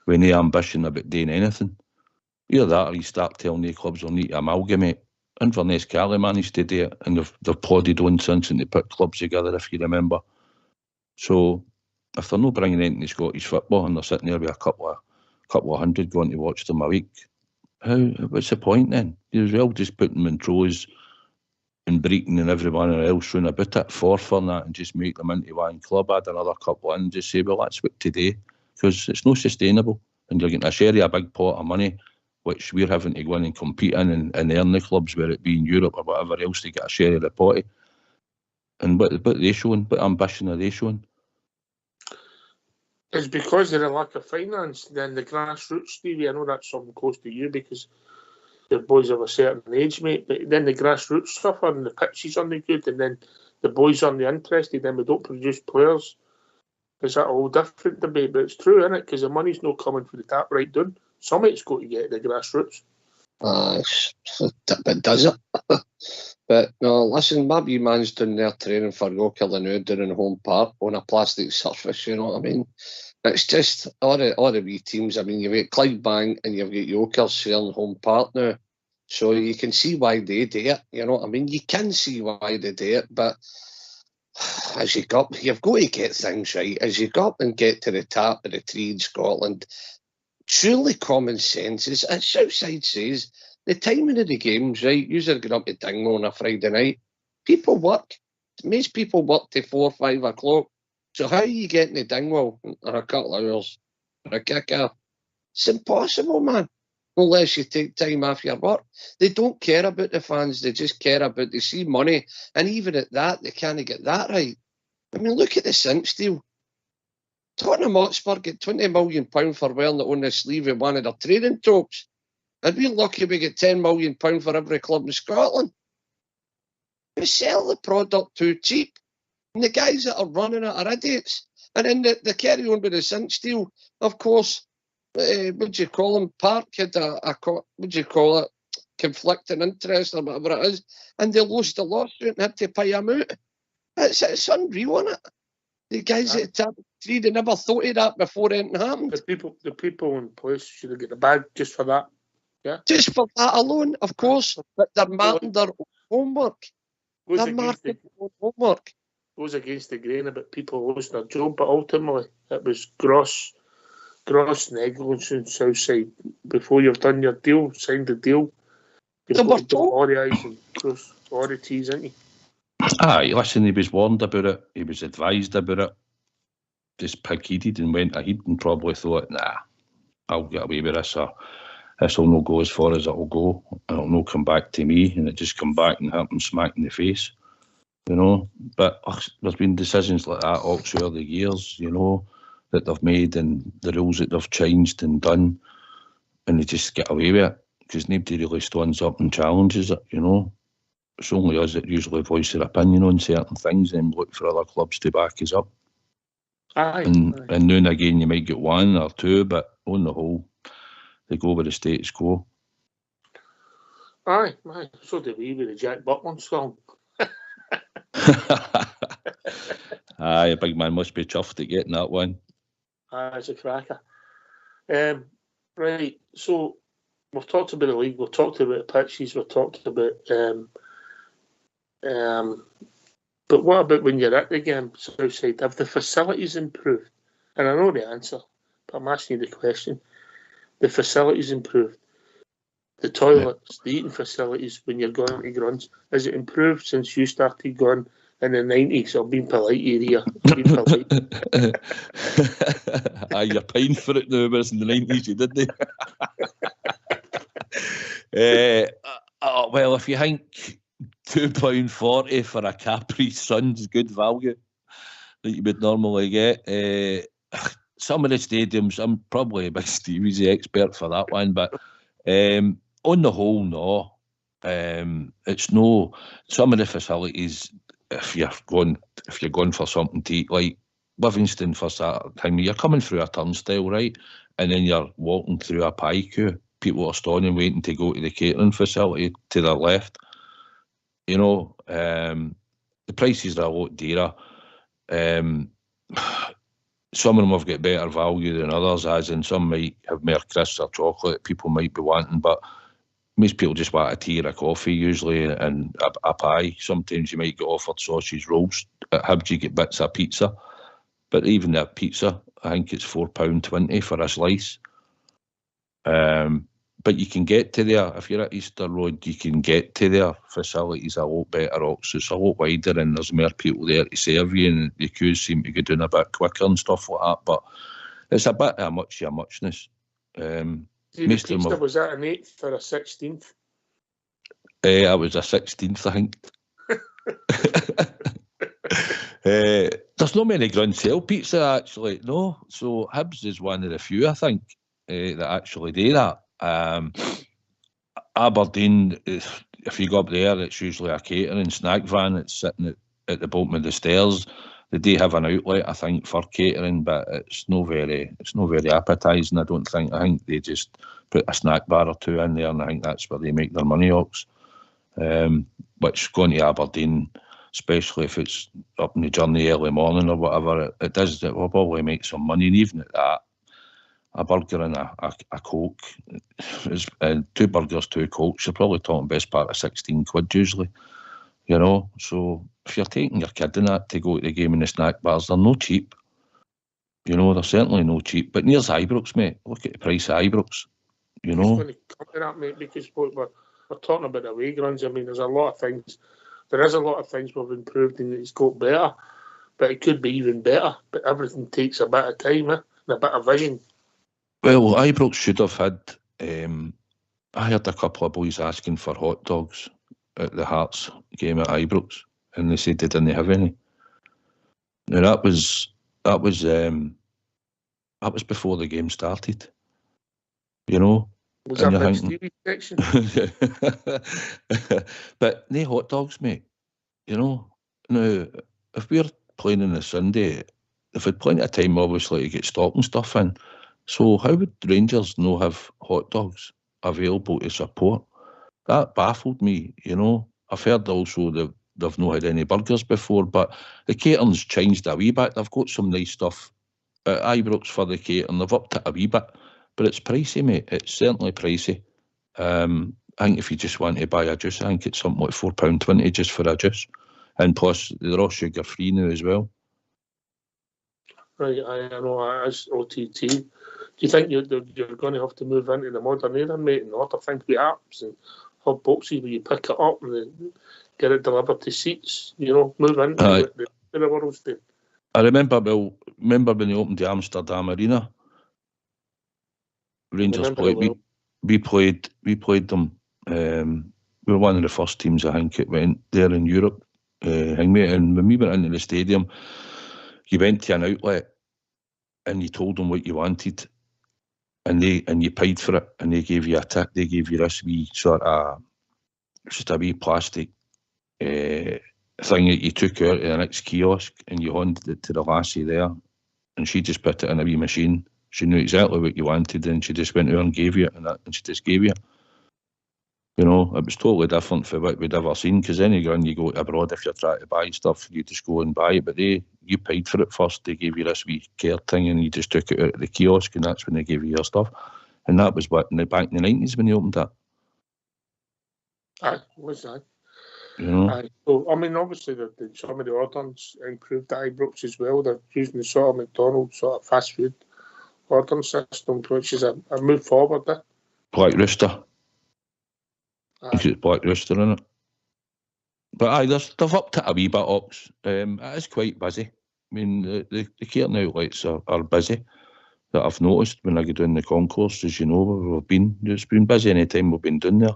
with no ambition about doing anything. Either that or you start telling the clubs they'll need to amalgamate. Inverness Cali managed to do it, and they've plodded on since, and they put clubs together, if you remember. So if they're not bringing anything to Scottish football and they're sitting there with a couple of hundred going to watch them a week, what's the point then? You're well just putting Montrose and Brecon and everyone else round about it for that, and just make them into one club, add another couple in, and just say, well, that's what today, because it's not sustainable, and you're getting a share of a big pot of money, which we're having to go in and compete in and earn the clubs, whether it be in Europe or whatever else, to get a share of the potty. And what are they showing? What ambition are they showing? It's because of the lack of finance. Then the grassroots, Stevie, I know that's something close to you because your boys of a certain age, mate, but then the grassroots suffer and the pitches aren't good, and then the boys aren't interested, then we don't produce players. Is that a whole different debate? But it's true, isn't it? Because the money's not coming from the tap right down. Somebody's got to get the grassroots. It does it. But no, listen, my wee man's down there training for Rockhill now down in Home Park on a plastic surface, you know what I mean? It's just all the wee teams. I mean, you've got Clydebank and you've got Rockhill sharing Home Park now. So you can see why they do it, you know what I mean? You can see why they do it, but as you've got to get things right. As you go up and get to the top of the tree in Scotland, truly common sense is, as Southside says, the timing of the games, right? Usually going up to Dingwall on a Friday night. People work. Most people work till 4 or 5 o'clock. So how are you getting to Dingwall in a couple of hours for a kick-off? It's impossible, man. Unless you take time off your work. They don't care about the fans. They just care about, they see money. And even at that, they can't get that right. I mean, look at the Simps deal. Tottenham Hotspur get £20 million for wearing it on the sleeve of one of their training tops. And we're lucky we get £10 million for every club in Scotland. who sell the product too cheap. And the guys that are running it are idiots. And then the carry on with the cinch deal, of course, what do you call him? Park had what do you call it? Conflicting interest or whatever it is. And they lost the lawsuit and had to pay him out. It's unreal, isn't it? The guys at Tab 3, they never thought of that before anything happened. The people in place should have got the bag just for that. Yeah. Just for that alone, of course. But they're marking their own homework. They're marking their own homework. Goes against the grain about people losing their job, but ultimately it was gross negligence on Southside. Before you've done your deal, signed the deal, you've got to do all the I's and cross all the T's, ain't you? Aye, listen, he was warned about it, he was advised about it, just pig-headed and went ahead and probably thought, nah, I'll get away with this, or this will not go as far as it'll go, and it'll not come back to me, and it just come back and hit him smack in the face, you know. But there's been decisions like that all through the years, you know, that they've made and the rules that they've changed and done, and they just get away with it, because nobody really stands up and challenges it, you know. It's only us that usually voice their opinion on certain things and look for other clubs to back us up. And now and again you might get one or two, but on the whole, they go with the status quo. Aye, so do we with the Jack Buckland song. Aye, a big man must be chuffed at getting that one. Aye, it's a cracker. Right, so we've talked about the league, we've talked about the pitches, we've talked about but what about when you're at the game, Southside? Have the facilities improved? And I know the answer, but I'm asking you the question. The facilities improved. The toilets, the eating facilities when you're going to grunts, has it improved since you started going in the 90s? I've been polite here. Been polite. Aye, you're paying for it now, whereas in the 90s you didn't. Well, if you think £2.40 for a Capri Sun's good value that you would normally get. Some of the stadiums, I'm probably a big Stevie's the expert for that one, but on the whole, no. It's no. Some of the facilities, if you're going for something to eat, like Livingston for Saturday time, you're coming through a turnstile, right, and then you're walking through a pie queue. People are standing waiting to go to the catering facility to their left. You know, the prices are a lot dearer. Some of them have got better value than others, as in some might have more crisps or chocolate people might be wanting, but most people just want a tea or a coffee usually, and a pie. Sometimes you might get offered sausage rolls. At Hibs you get bits of pizza, but even that pizza, I think it's £4.20 for a slice. But you can get to there, if you're at Easter Road, you can get to their facilities a lot better also. It's a lot wider and there's more people there to serve you, and the queues seem to go down a bit quicker and stuff like that. But it's a bit of a muchness. The pizza, was that an 8th or a 16th? I was a 16th, I think. There's not many ground sale pizza, actually, no. So Hibs is one of the few, I think, that actually do that. Aberdeen, if you go up there, it's usually a catering snack van that's sitting at the bottom of the stairs. They do have an outlet, I think, for catering, but it's no very appetising, I don't think. I think they just put a snack bar or two in there, and I think that's where they make their money ox. Which, going to Aberdeen, especially if it's up in the journey early morning or whatever, it will probably make some money. And even at that, a burger and a Coke, 2 burgers, 2 Cokes, you're probably talking best part of 16 quid usually, you know. So if you're taking your kid in that to go to the game in the snack bars, they're no cheap. You know, they're certainly no cheap. But near's Ibrox, mate. Look at the price of Ibrox, you know. I'm just going to come to that, mate, because we're talking about the away grounds. I mean, there is a lot of things we've improved and it's got better, but it could be even better. But everything takes a bit of time, and a bit of vision. Well, Ibrox should have had, I heard a couple of boys asking for hot dogs at the Hearts game at Ibrox, and they said they didn't have any. Now that was before the game started, you know. Was that big Stevie section? But no hot dogs, mate. you know. Now, if we're playing on a Sunday, they've had plenty of time, obviously, to get stock and stuff in. So how would Rangers not have hot dogs available to support? That baffled me, you know. I've heard also they've not had any burgers before, but the catering's changed a wee bit. They've got some nice stuff at Ibrox for the catering. They've upped it a wee bit, but it's pricey, mate. It's certainly pricey. I think if you just want to buy a juice, I think it's something like £4.20 just for a juice. And plus, they're all sugar-free now as well. Right, I know, as OTT. Do you think you're going to have to move into the modern era, mate, and order things with apps and have boxes where you pick it up and then get it delivered to seats, you know, move into the world's doing? I remember when they opened the Amsterdam Arena, Rangers played. Well. We played them. We were one of the first teams, I think, it went there in Europe. And when we went into the stadium, you went to an outlet and you told them what you wanted, and you paid for it, and they gave you a tick. They gave you this wee sort of just a wee plastic thing that you took out of the next kiosk, and you handed it to the lassie there, and she just put it in a wee machine. She knew exactly what you wanted, and she just went out and gave you it, and she just gave you. You know, it was totally different from what we'd ever seen, because any gun you go abroad, if you're trying to buy stuff, you just go and buy it, but you paid for it first. They gave you this wee care thing, and you just took it out of the kiosk, and that's when they gave you your stuff. And that was back in the 90s when they opened that. Aye, was that? You know? Aye. So, I mean, obviously, some of the orders improved at Ibrox as well. They're using the sort of McDonald's sort of fast food ordering system, which is a move forward there. Black Rooster. It's Black Rooster in it. But aye, they've upped it a wee bit, Ox. It is quite busy. I mean, the catering outlets are busy, that I've noticed when I go down the concourse, as you know, it's been busy any time we've been down there.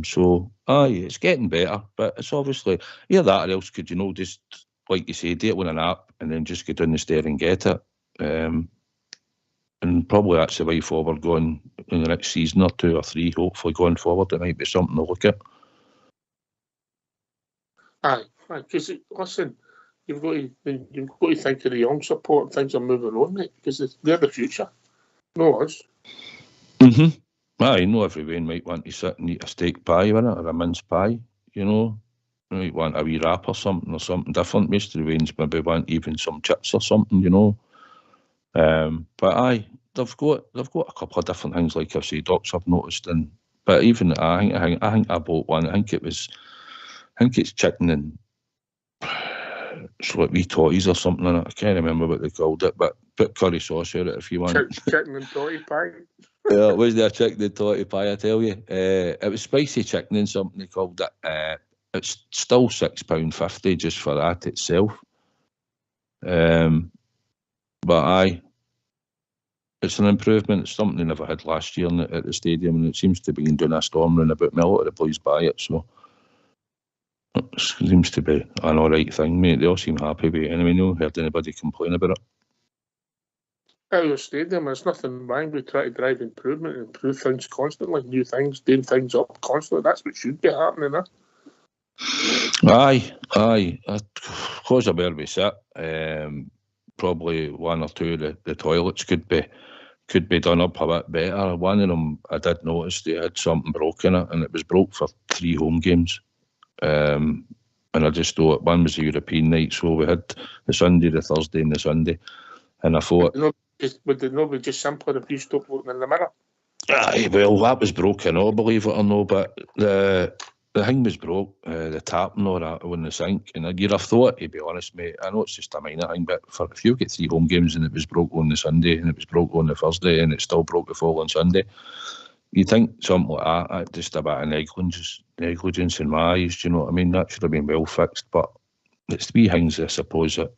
So, aye, it's getting better, but it's obviously, either that or else could, you know, just, like you say, do it with an app and then just go down the stair and get it. And probably that's the way forward going in the next season or 2 or 3, hopefully going forward. It might be something to look at. Aye, because listen, you've got to think of the young support. Things are moving on, mate, because they're the future, no us. Aye, no everyone might want to sit and eat a steak pie with it, or a mince pie, you know. You might want a wee wrap or something different. Most of the Waynes maybe want even some chips or something, you know. But aye, they've got a couple of different things, like I say, Docs I've noticed, but even I think I bought one. I think it's chicken and it's like wee totties or something in it. I can't remember what they called it, but put curry sauce on it if you want. Chicken and totty pie. Yeah, it was there chicken and totty pie, I tell you. It was spicy chicken and something they called it. It's still £6.50 just for that itself. But aye, it's an improvement. It's something they never had last year at the stadium, and it seems to be doing a storm round about me. A lot of the boys buy it, so it seems to be an alright thing, mate. They all seem happy with it. Anyway, no heard anybody complain about it. At the stadium, there's nothing wrong. We try to drive improvement, improve things constantly, new things, doing things up constantly. That's what should be happening, huh? Aye. Because of where we sit, probably 1 or 2 of the toilets could be done up a bit better. One of them, I did notice they had something broken in it, and it was broke for 3 home games. And I just thought one was a European night, so we had the Sunday, the Thursday, and the Sunday. And I thought, would they not be just simpler if you stopped looking in the mirror? Aye, well, that was broken, believe it or not, but the thing was broke, the tap and all that on the sink, and you'd have thought, to be honest, mate, I know it's just a minor thing, but if you get 3 home games and it was broke on the Sunday, and it was broke on the Thursday, and it still broke the following Sunday, you think something like that, just a bit of negligence in my eyes, do you know what I mean? That should have been well fixed, but it's the wee things, I suppose, that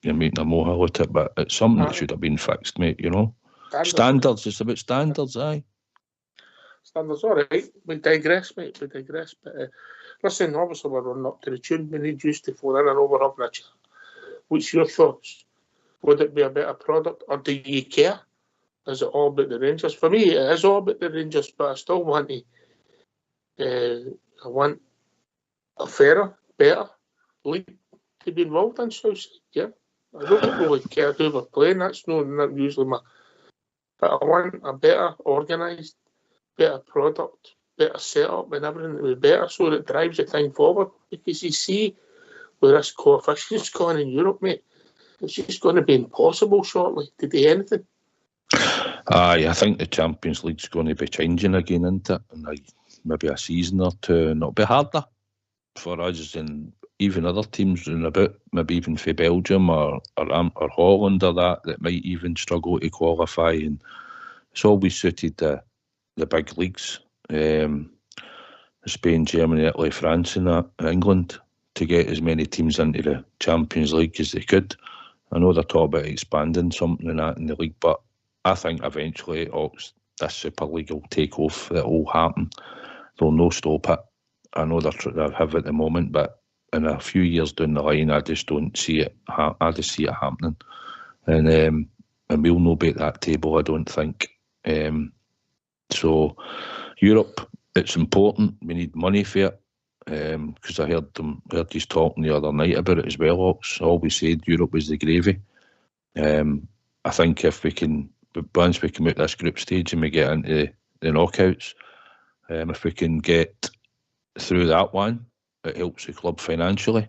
you're making a molehill at it, but it's something that should have been fixed, mate, you know? Standards, it's about standards, aye. Standards, all right. We digress, mate, we digress. But listen, obviously we're running up to the tune. We need you to phone in and over having a chat. What's your thoughts? Would it be a better product, or do you care? Is it all about the Rangers? For me, it is all about the Rangers, but I still want I want a fairer, better league to be involved in Southside, yeah. I don't really care who we're playing, that's not usually my... But I want a better organised, better product, better setup and everything that was better so that it drives the thing forward. Because you see where this coefficient's gone in Europe, mate, it's just going to be impossible shortly to do anything. Aye, I think the Champions League's going to be changing again, isn't it? And maybe a season or two, and it'll be harder for us and even other teams round about, maybe even for Belgium or Holland or that might even struggle to qualify. And it's always suited the big leagues, Spain, Germany, Italy, France and England, to get as many teams into the Champions League as they could. I know they're talking about expanding something in the league, but I think eventually this Super League will take off. It will happen. They'll no stop it. I know they have at the moment, but in a few years down the line, I just don't see it. I just see it happening, and we'll no be at that table, I don't think. So Europe, it's important. We need money for it, because I heard you talking the other night about it as well. Ox always said Europe was the gravy. I think if we can, once we come out this group stage and we get into the knockouts, if we can get through that one, it helps the club financially.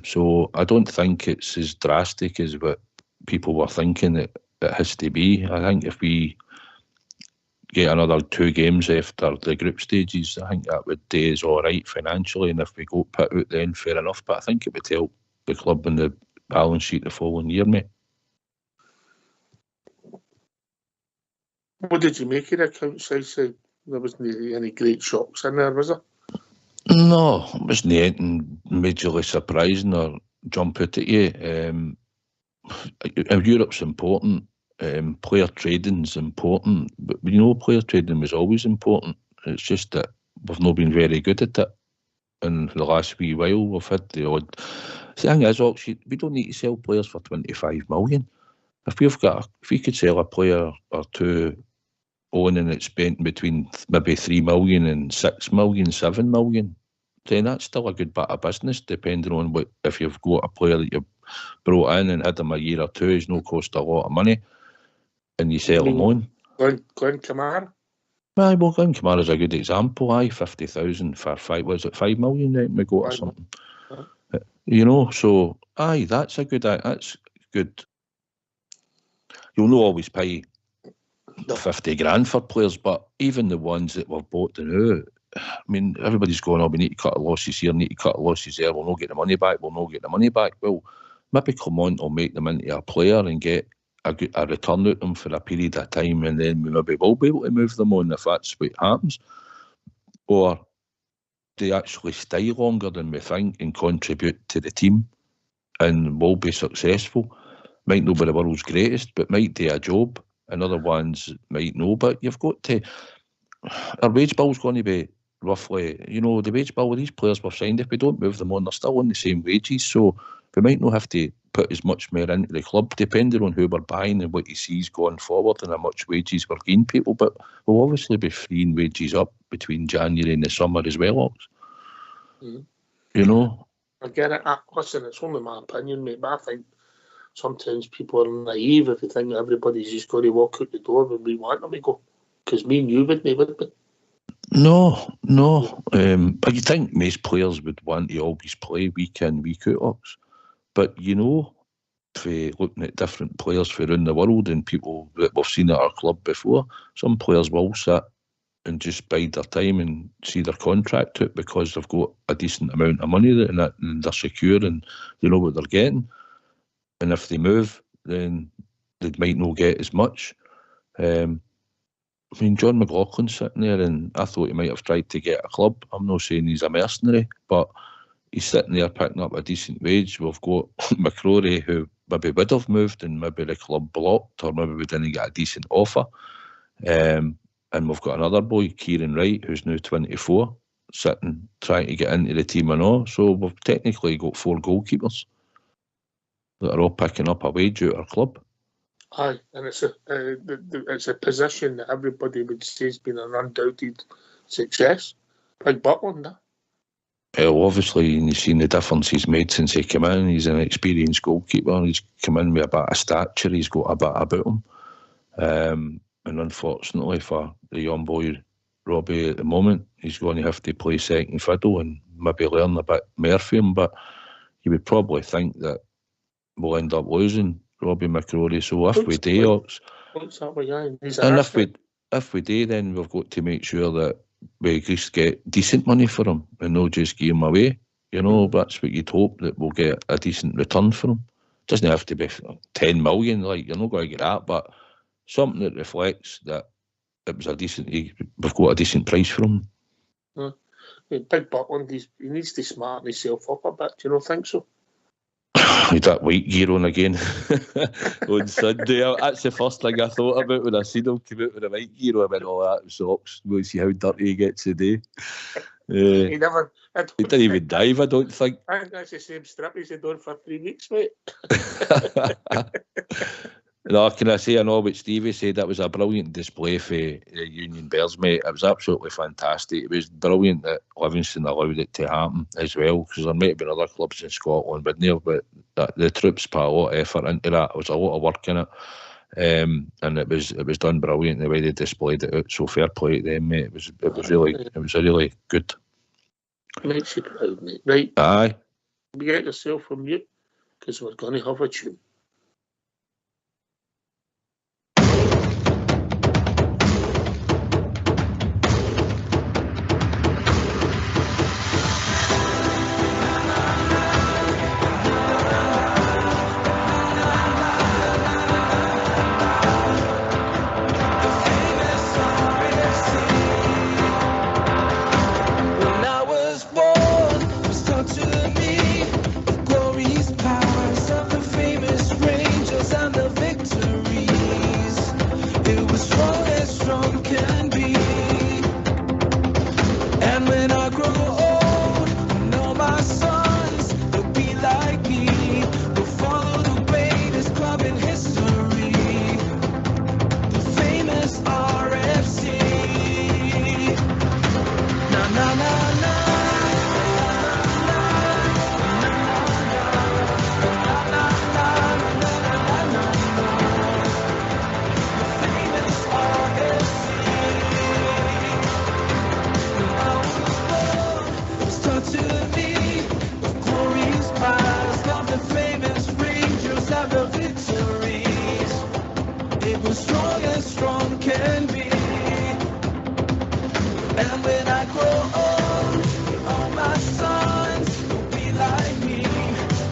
So I don't think it's as drastic as what people were thinking it has to be. I think if we get another 2 games after the group stages, I think that would do us all right financially, and if we go put out then, fair enough, but I think it would help the club and the balance sheet the following year, mate. What did you make of the account size? There wasn't any great shocks in there, was there? No, it wasn't anything majorly surprising or jump out at you. Europe's important. Player trading's important, but we know player trading was always important. It's just that we've not been very good at it. And for the last wee while, we've had the odd. The thing is, we don't need to sell players for 25 million. If we could sell a player or two on and it's spent between maybe 3 million and 6 million, 7 million, then that's still a good bit of business, depending on if you've got a player that you've brought in and had him a year or two, he's no cost a lot of money, and you sell him on. Glenn Kamara? Aye, well, Glenn Kamara's a good example. 50,000 for 5 million then we got or something. So that's good. You'll not always pay 50 grand for players, but even the ones that we've bought now, I mean, everybody's going, we need to cut the losses here, need to cut the losses there, we'll not get the money back. Well, maybe Clement will make them into a player and get a return out them for a period of time, and then we maybe will be able to move them on if that's what happens. Or they actually stay longer than we think and contribute to the team and will be successful. Might not be the world's greatest, but might do a job, and other ones might know. But you've got to... Our wage bill's going to be roughly, the wage bill with these players we've signed, if we don't move them on, they're still on the same wages, so we might not have to put as much more into the club, depending on who we're buying and what he sees going forward and how much wages we're giving people. But we'll obviously be freeing wages up between January and the summer as well. I get it. Listen, it's only my opinion, mate, but I think sometimes people are naive if they think everybody's just going to walk out the door when we want them to go. Because me and you would be. No. But you think most players would want to always play week in, week out, Ox. But for looking at different players from around the world and people that we've seen at our club before, some players will sit and just bide their time and see their contract out because they've got a decent amount of money and they're secure and they know what they're getting. And if they move, then they might not get as much. John McLaughlin's sitting there, and I thought he might have tried to get a club. I'm not saying he's a mercenary, but he's sitting there picking up a decent wage. We've got McCrory, who maybe would have moved and maybe the club blocked, or maybe we didn't get a decent offer. And we've got another boy, Kieran Wright, who's now 24, sitting, trying to get into the team and all. So we've technically got 4 goalkeepers that are all picking up a wage out of our club. Aye, and it's a position that everybody would say has been an undoubted success. Like Butland, Well, obviously, you've seen the difference he's made since he came in. He's an experienced goalkeeper. He's come in with a bit of stature. He's got a bit about him. And unfortunately for the young boy, Robbie, at the moment, he's going to have to play second fiddle and maybe learn a bit more from him. But you would probably think that we'll end up losing Robbie McCrory. So if we do, if we do, then we've got to make sure that we just get decent money for him and not just give him away. You know, that's what you'd hope, that we'll get a decent return for him. It doesn't have to be 10 million, like, you're not going to get that, but something that reflects that it was a decent, we've got a decent price for him. Big Butland, he needs to smarten himself up a bit. Do you not think so? With that white gear on again on Sunday. That's the first thing I thought about when I seen him come out with a white gear on. I went, oh, that socks. We'll see how dirty he gets today. He didn't even dive, I don't think. I think that's the same strip he's had on for 3 weeks, mate. No, can I say, I know what Stevie said, that was a brilliant display for Union Bears, mate. It was absolutely fantastic. It was brilliant that Livingston allowed it to happen as well, because there might have been other clubs in Scotland, but the troops put a lot of effort into that. There was a lot of work in it, and it was done brilliant the way they displayed it out. So fair play to them, mate. It was really good. Makes you proud, mate. Right? Aye. Get yourself from mute, because we're going to have a tune. The famous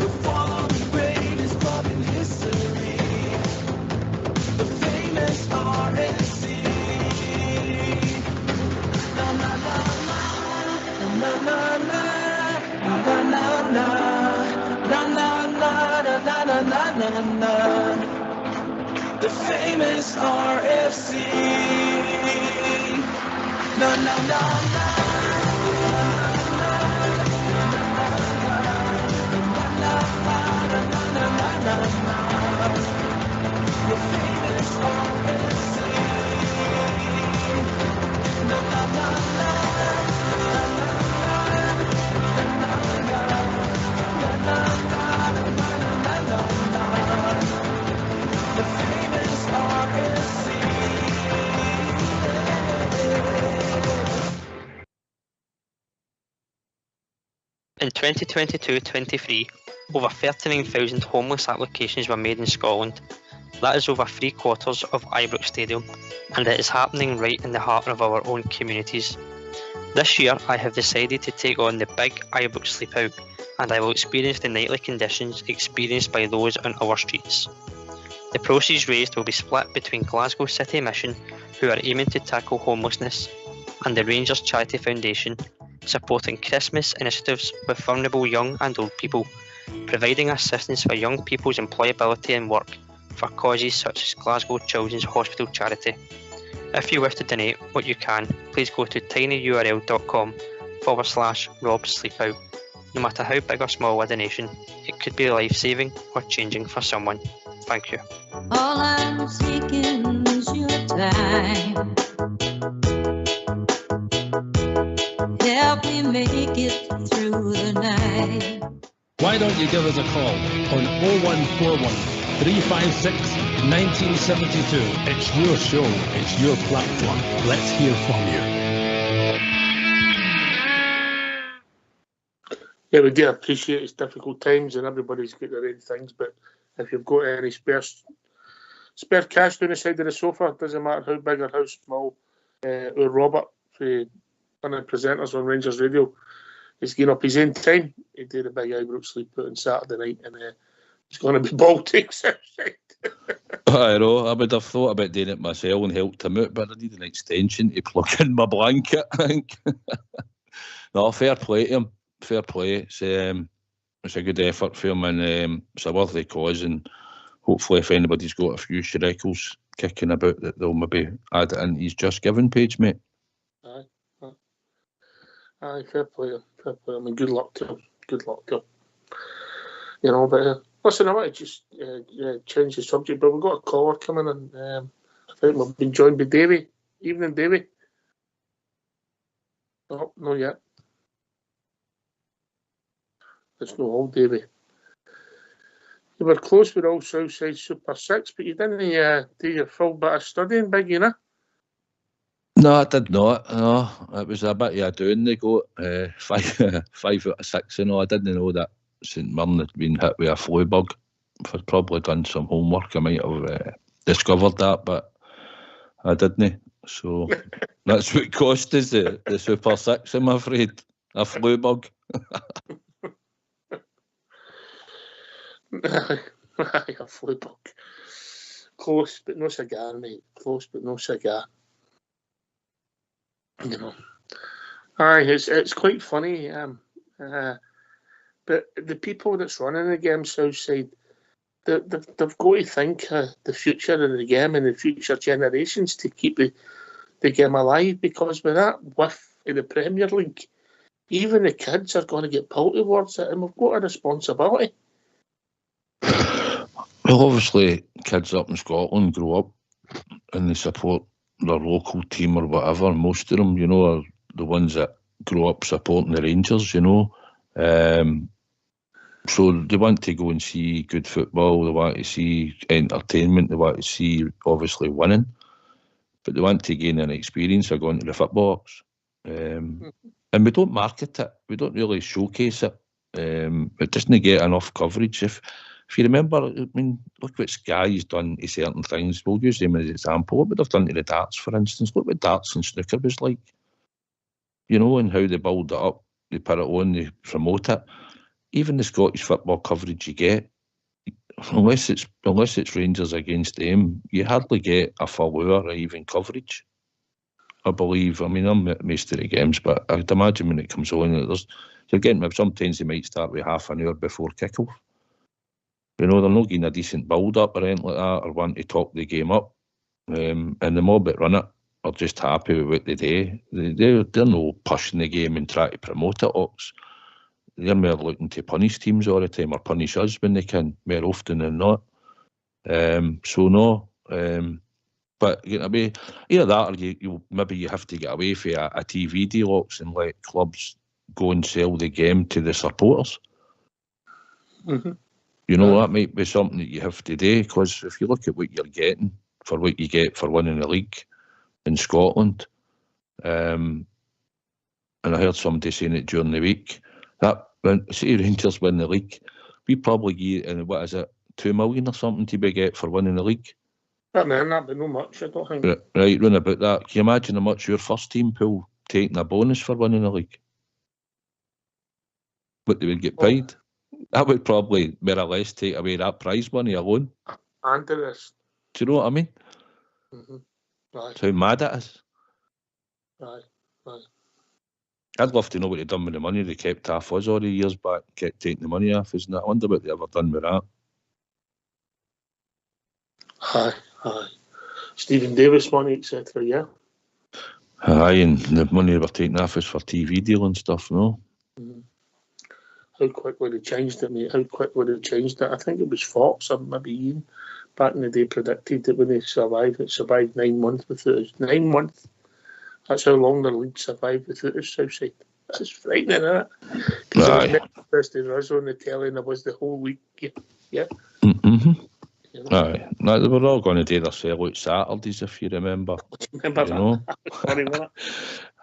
RFC. No, no, no, no. The famous RFC. No, no, no, no. The famous RFC. In 2022-23, over 39,000 homeless applications were made in Scotland. That is over 3/4 of Ibrox Stadium, and it is happening right in the heart of our own communities. This year, I have decided to take on the big Ibrox Sleep Out, and I will experience the nightly conditions experienced by those on our streets. The proceeds raised will be split between Glasgow City Mission, who are aiming to tackle homelessness, and the Rangers Charity Foundation, supporting Christmas initiatives with vulnerable young and old people, providing assistance for young people's employability and work for causes such as Glasgow Children's Hospital Charity. If you wish to donate what you can, please go to tinyurl.com/RobSleepout. No matter how big or small a donation, it could be life-saving or changing for someone. Thank you. All I'm seeking is your time. Yeah. help me make it through the night. Why don't you give us a call on 0141 356 1972. It's your show, it's your platform. Let's hear from you. Yeah, we do appreciate it's difficult times and everybody's got their own things, but if you've got any spare cash down the side of the sofa, doesn't matter how big or how small, or Robert, one of the presenters on Rangers Radio, he's getting up his own time. He did a big Ibrox sleep out on Saturday night, and it's going to be Baltics outside. I know, I would have thought about doing it myself and helped him out, but I need an extension to plug in my blanket, I think. No, fair play to him. Fair play. It's a good effort for him, and it's a worthy cause, and hopefully if anybody's got a few shekels kicking about, that they'll maybe add it into his Just Giving page, mate. Aye, fair play. Fair play. I mean, good luck to him. Good luck to him. You know, but listen, I want to just change the subject, but we've got a caller coming in. I think we've been joined by Davy. Evening, Davy. No, not yet. It's no old Davy. You were close with all Southside Super 6, but you didn't do your full bit of studying, big, you know? No, I did not. No, it was a bit of a doing they got 5 out of 6. You know, I didn't know that St Mirren had been hit with a flu bug. If I'd probably done some homework, I might have discovered that, but I didn't. So that's what cost us the Super 6, I'm afraid. A flu bug. A flu bug. Close, but no cigar, mate. Close, but no cigar. You know. Aye, it's quite funny. But the people that's running the game Southside, they've got to think the future of the game and the future generations to keep the game alive, because with that whiff in the Premier League, even the kids are going to get pulled towards it, and we've got a responsibility. Well, obviously, kids up in Scotland grow up and they support their local team or whatever. Most of them, you know, are the ones that grow up supporting the Rangers, you know. So they want to go and see good football, they want to see entertainment, they want to see, obviously, winning. But they want to gain an experience of going to the footballs. And we don't market it. We don't really showcase it. It doesn't get enough coverage. If you remember, I mean, look what Sky's done to certain things. We'll use them as an example. What would they've done to the darts, for instance? Look what darts and snooker was like. You know, and how they build it up, they put it on, they promote it. Even the Scottish football coverage you get, unless it's Rangers against them, you hardly get a full hour of even coverage. I believe. I mean, I'm at most of the games, but I'd imagine when it comes on, you're getting, sometimes they might start with half an hour before kickoff. You know, they're not getting a decent build-up or anything like that, or want to talk the game up. And the mob that run it are just happy with what they do. They're not pushing the game and trying to promote it, Ox. They're more looking to punish teams all the time, or punish us when they can, more often than not. So no. But you know, either that, or you maybe have to get away from a TV deal, Ox, and let clubs go and sell the game to the supporters. Mm-hmm. You know, that might be something that you have to do, because if you look at what you're getting for what you get for winning the league in Scotland, and I heard somebody saying it during the week, that when say Rangers win the league, we probably get, what is it, 2 million or something to be get for winning the league. That man, that but no much, I don't think. Right, round about that. Can you imagine how much your first team pool taking a bonus for winning the league? What they would get paid? That would probably more or less take away that prize money alone. And the rest. Do you know what I mean? Mm-hmm. Right. That's how mad it is. Right. I'd love to know what they've done with the money they kept off us all the years back, kept taking the money off us, and I wonder what they ever done with that. Aye. Stephen Davis money, etc. Yeah. Aye, and the money they were taking off us for TV deal and stuff, no? Mm-hmm. How quickly they changed it, mate. How quickly they changed it. I think it was Fox or maybe Ian back in the day predicted that when they survived, it survived 9 months without us. 9 months. That's how long the league survived without us, Southside. It's frightening, isn't it? Because Aye. I was Thursday was on the telly and I was the whole week. Yeah. Mm-hmm. You know? Aye. No, they were all going to do their sellout Saturdays, if you remember. Remember You that? know? That was funny, wasn't it?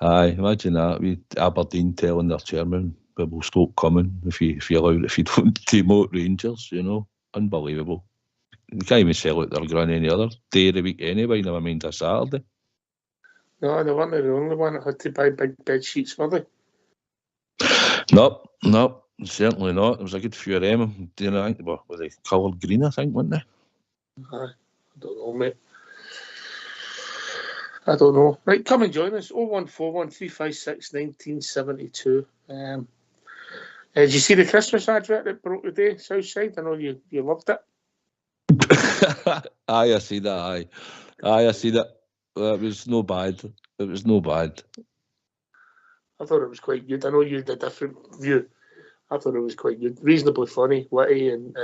Aye, imagine that. With Aberdeen telling their chairman, "We will stop coming if you don't demote Rangers." You know, unbelievable. You can't even sell out their ground any other day of the week anyway. Never mind a Saturday. No, they weren't the only one that had to buy big bed sheets, were they? No, certainly not. There was a good few of them. You know, I think they were they coloured green, I think, weren't they? Aye. I don't know, mate. I don't know. Right, come and join us. 0141 356 1972. Did you see the Christmas advert that broke today, Southside? I know you loved it. Aye, I see that. Aye, I see that. It was no bad. It was no bad. I thought it was quite good. I know you had a different view. I thought it was quite good. Reasonably funny, witty, and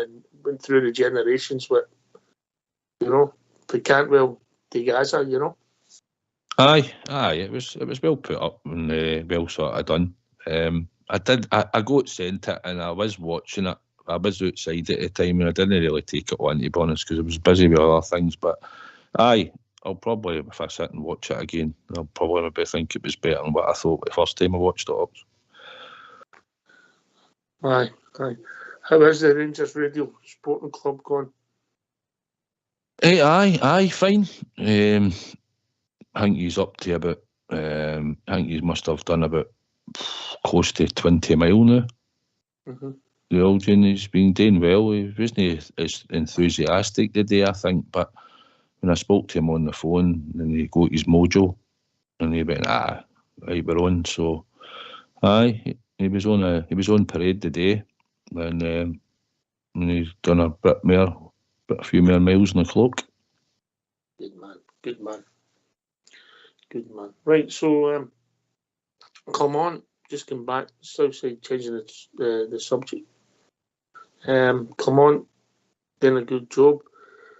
went through the generations with, you know, the Cantwell to Gaza, you know. Aye. It was well put up and well sort of done. I got sent it and I was watching it. I was outside at the time and I didn't really take it on, to be honest, because I was busy with other things. But aye, I'll probably, if I sit and watch it again, I'll probably maybe think it was better than what I thought the first time I watched it. Aye. How is the Rangers Radio Sporting Club going? Hey, aye, fine. I think he's up to about, I think he must have done about close to 20 mile now. Mm-hmm. The old one, he's been doing well. He wasn't as enthusiastic today, I think, but when I spoke to him on the phone and he got his mojo and he went, right, we're on. So aye, he was on parade today and he's done a few more miles on the clock. Good man. Right, so come on, just come back. Southside changing the subject. Come on, doing a good job.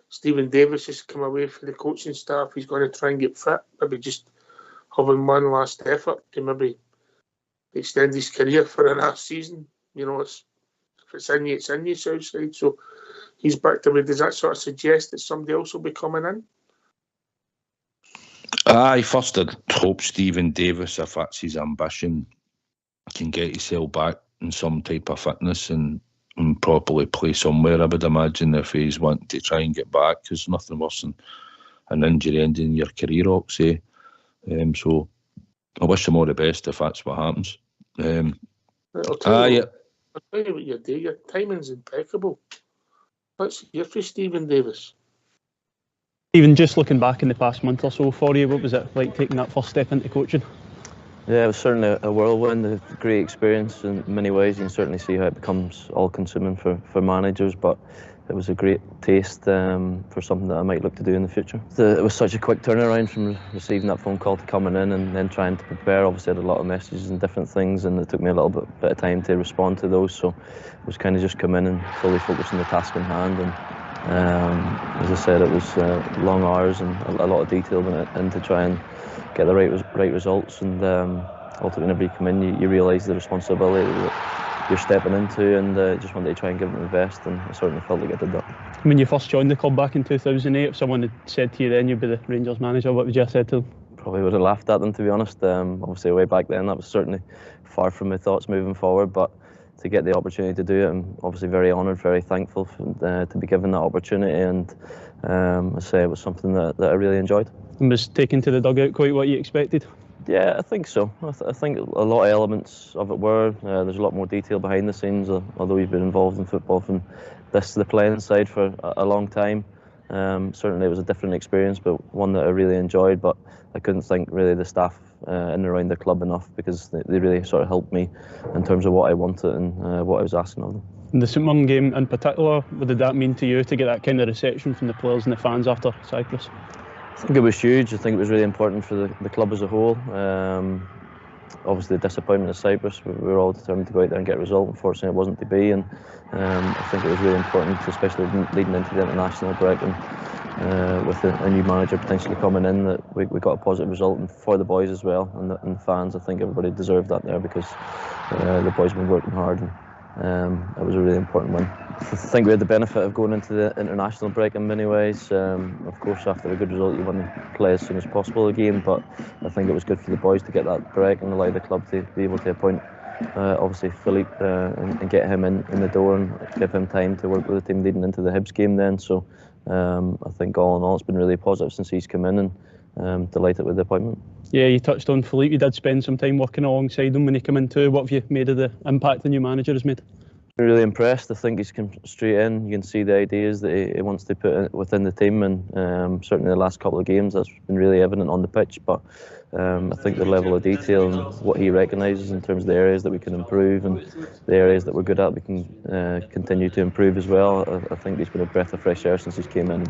Stephen Davis has come away from the coaching staff. He's going to try and get fit. Maybe just having one last effort to maybe extend his career for another season. You know, if it's in you, Southside. So he's back away. Does that sort of suggest that somebody else will be coming in? Aye, first I'd hope Stephen Davis, if that's his ambition, can get himself back in some type of fitness and probably play somewhere. I would imagine if he's wanting to try and get back, because nothing worse than an injury ending your career, I'll say. So I wish him all the best if that's what happens. I'll tell you what you do. Your timing's impeccable. Let's hear from Stephen Davis. Even just looking back in the past month or so for you, what was it like taking that first step into coaching? Yeah, it was certainly a whirlwind, a great experience in many ways. You can certainly see how it becomes all-consuming for managers, but it was a great taste for something that I might look to do in the future. It was such a quick turnaround from receiving that phone call to coming in and then trying to prepare. Obviously I had a lot of messages and different things, and it took me a little bit of time to respond to those, so it was kind of just come in and fully focus on the task in hand. And as I said, it was long hours and a lot of detail went in to try and get the right results. And ultimately, whenever you come in, you realise the responsibility that you're stepping into, and just wanted to try and give it my best, and I certainly felt like I did that. When you first joined the club back in 2008, if someone had said to you then you'd be the Rangers manager, what would you have said to them? Probably would have laughed at them, to be honest. Obviously, way back then, that was certainly far from my thoughts moving forward, but to get the opportunity to do it, I'm obviously very honoured, very thankful to be given that opportunity, and I say it was something that I really enjoyed. And was taken to the dugout quite what you expected? Yeah, I think so. I think a lot of elements of it were. There's a lot more detail behind the scenes, although you've been involved in football from this to the playing side for a long time. Certainly it was a different experience, but one that I really enjoyed, but I couldn't thank really the staff in and around the club enough, because they really sort of helped me in terms of what I wanted and what I was asking of them. And the St Mirren game in particular, what did that mean to you to get that kind of reception from the players and the fans after Cyprus? I think it was huge. I think it was really important for the club as a whole. obviously the disappointment of Cyprus. We were all determined to go out there and get a result. Unfortunately, it wasn't to be, and I think it was really important, especially leading into the international break, and with a new manager potentially coming in, that we got a positive result, and for the boys as well, and the fans. I think everybody deserved that there, because the boys have been working hard, and it was a really important win. I think we had the benefit of going into the international break in many ways. Of course, after a good result, you want to play as soon as possible again, but I think it was good for the boys to get that break and allow the club to be able to appoint obviously Philippe and get him in the door and give him time to work with the team leading into the Hibs game then. So I think all in all it's been really positive since he's come in, and delighted with the appointment. Yeah, you touched on Philippe. You did spend some time working alongside him when he came in too. What have you made of the impact the new manager has made? Really impressed. I think he's come straight in. You can see the ideas that he wants to put within the team, and certainly the last couple of games that's been really evident on the pitch. But I think the level of detail and what he recognises in terms of the areas that we can improve and the areas that we're good at, we can continue to improve as well. I think he's been a breath of fresh air since he's came in.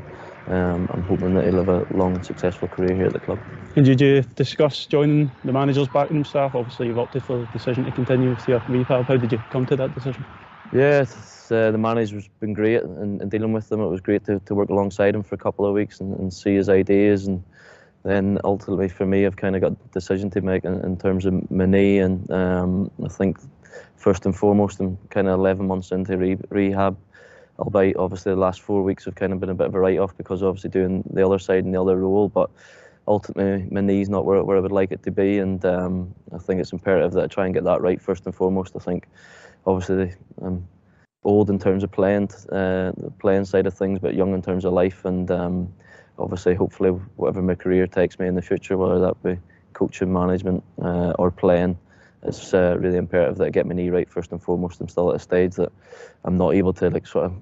I'm hoping that he'll have a long and successful career here at the club. And did you discuss joining the manager's backroom staff? Obviously you've opted for the decision to continue with your rehab. How did you come to that decision? Yeah, the manager's been great in dealing with them. It was great to work alongside him for a couple of weeks and see his ideas, and then ultimately for me I've kind of got a decision to make in terms of my knee, and I think first and foremost I'm kind of 11 months into rehab, albeit obviously the last 4 weeks have kind of been a bit of a write-off because obviously doing the other side and the other role, but ultimately my knee's not where I would like it to be, and I think it's imperative that I try and get that right first and foremost. I think obviously I'm old in terms of the playing side of things, but young in terms of life, and obviously hopefully whatever my career takes me in the future, whether that be coaching, management or playing, it's really imperative that I get my knee right first and foremost. I'm still at a stage that I'm not able to sort of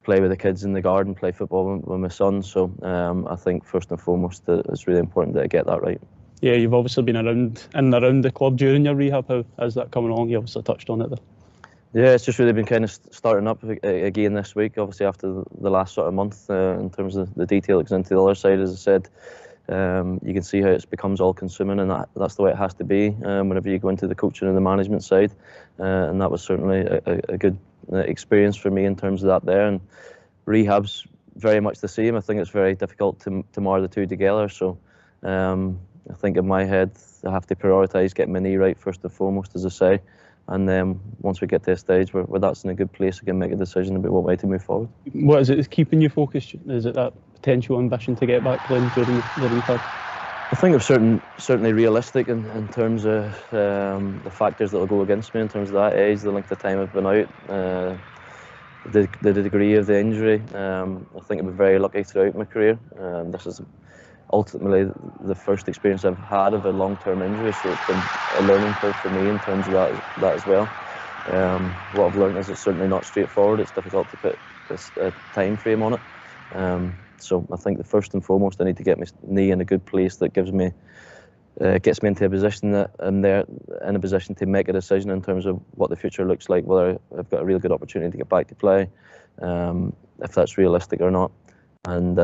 play with the kids in the garden, play football with my son, so I think first and foremost it's really important that I get that right. Yeah, you've obviously been around the club during your rehab. How has that coming along? You obviously touched on it there. Yeah, it's just really been kind of starting up again this week, obviously after the last sort of month in terms of the detail that goes into the other side. As I said, you can see how it becomes all-consuming, and that's the way it has to be whenever you go into the coaching and the management side, and that was certainly a good experience for me in terms of that there. And rehab's very much the same. I think it's very difficult to mar the two together, so I think in my head I have to prioritise getting my knee right first and foremost, as I say. And then once we get to a stage where that's in a good place, I can make a decision about what way to move forward. What is it that's keeping you focused? Is it that potential ambition to get back playing during the rehab? I think I'm certainly realistic in terms of the factors that will go against me in terms of that age, the length of time I've been out, the degree of the injury. I think I've been very lucky throughout my career. This is ultimately the first experience I've had of a long-term injury, so it's been a learning curve for me in terms of that as well. What I've learned is it's certainly not straightforward. It's difficult to put a time frame on it. So I think the first and foremost I need to get my knee in a good place that gets me into a position that I'm there in a position to make a decision in terms of what the future looks like, whether I've got a real good opportunity to get back to play, if that's realistic or not, and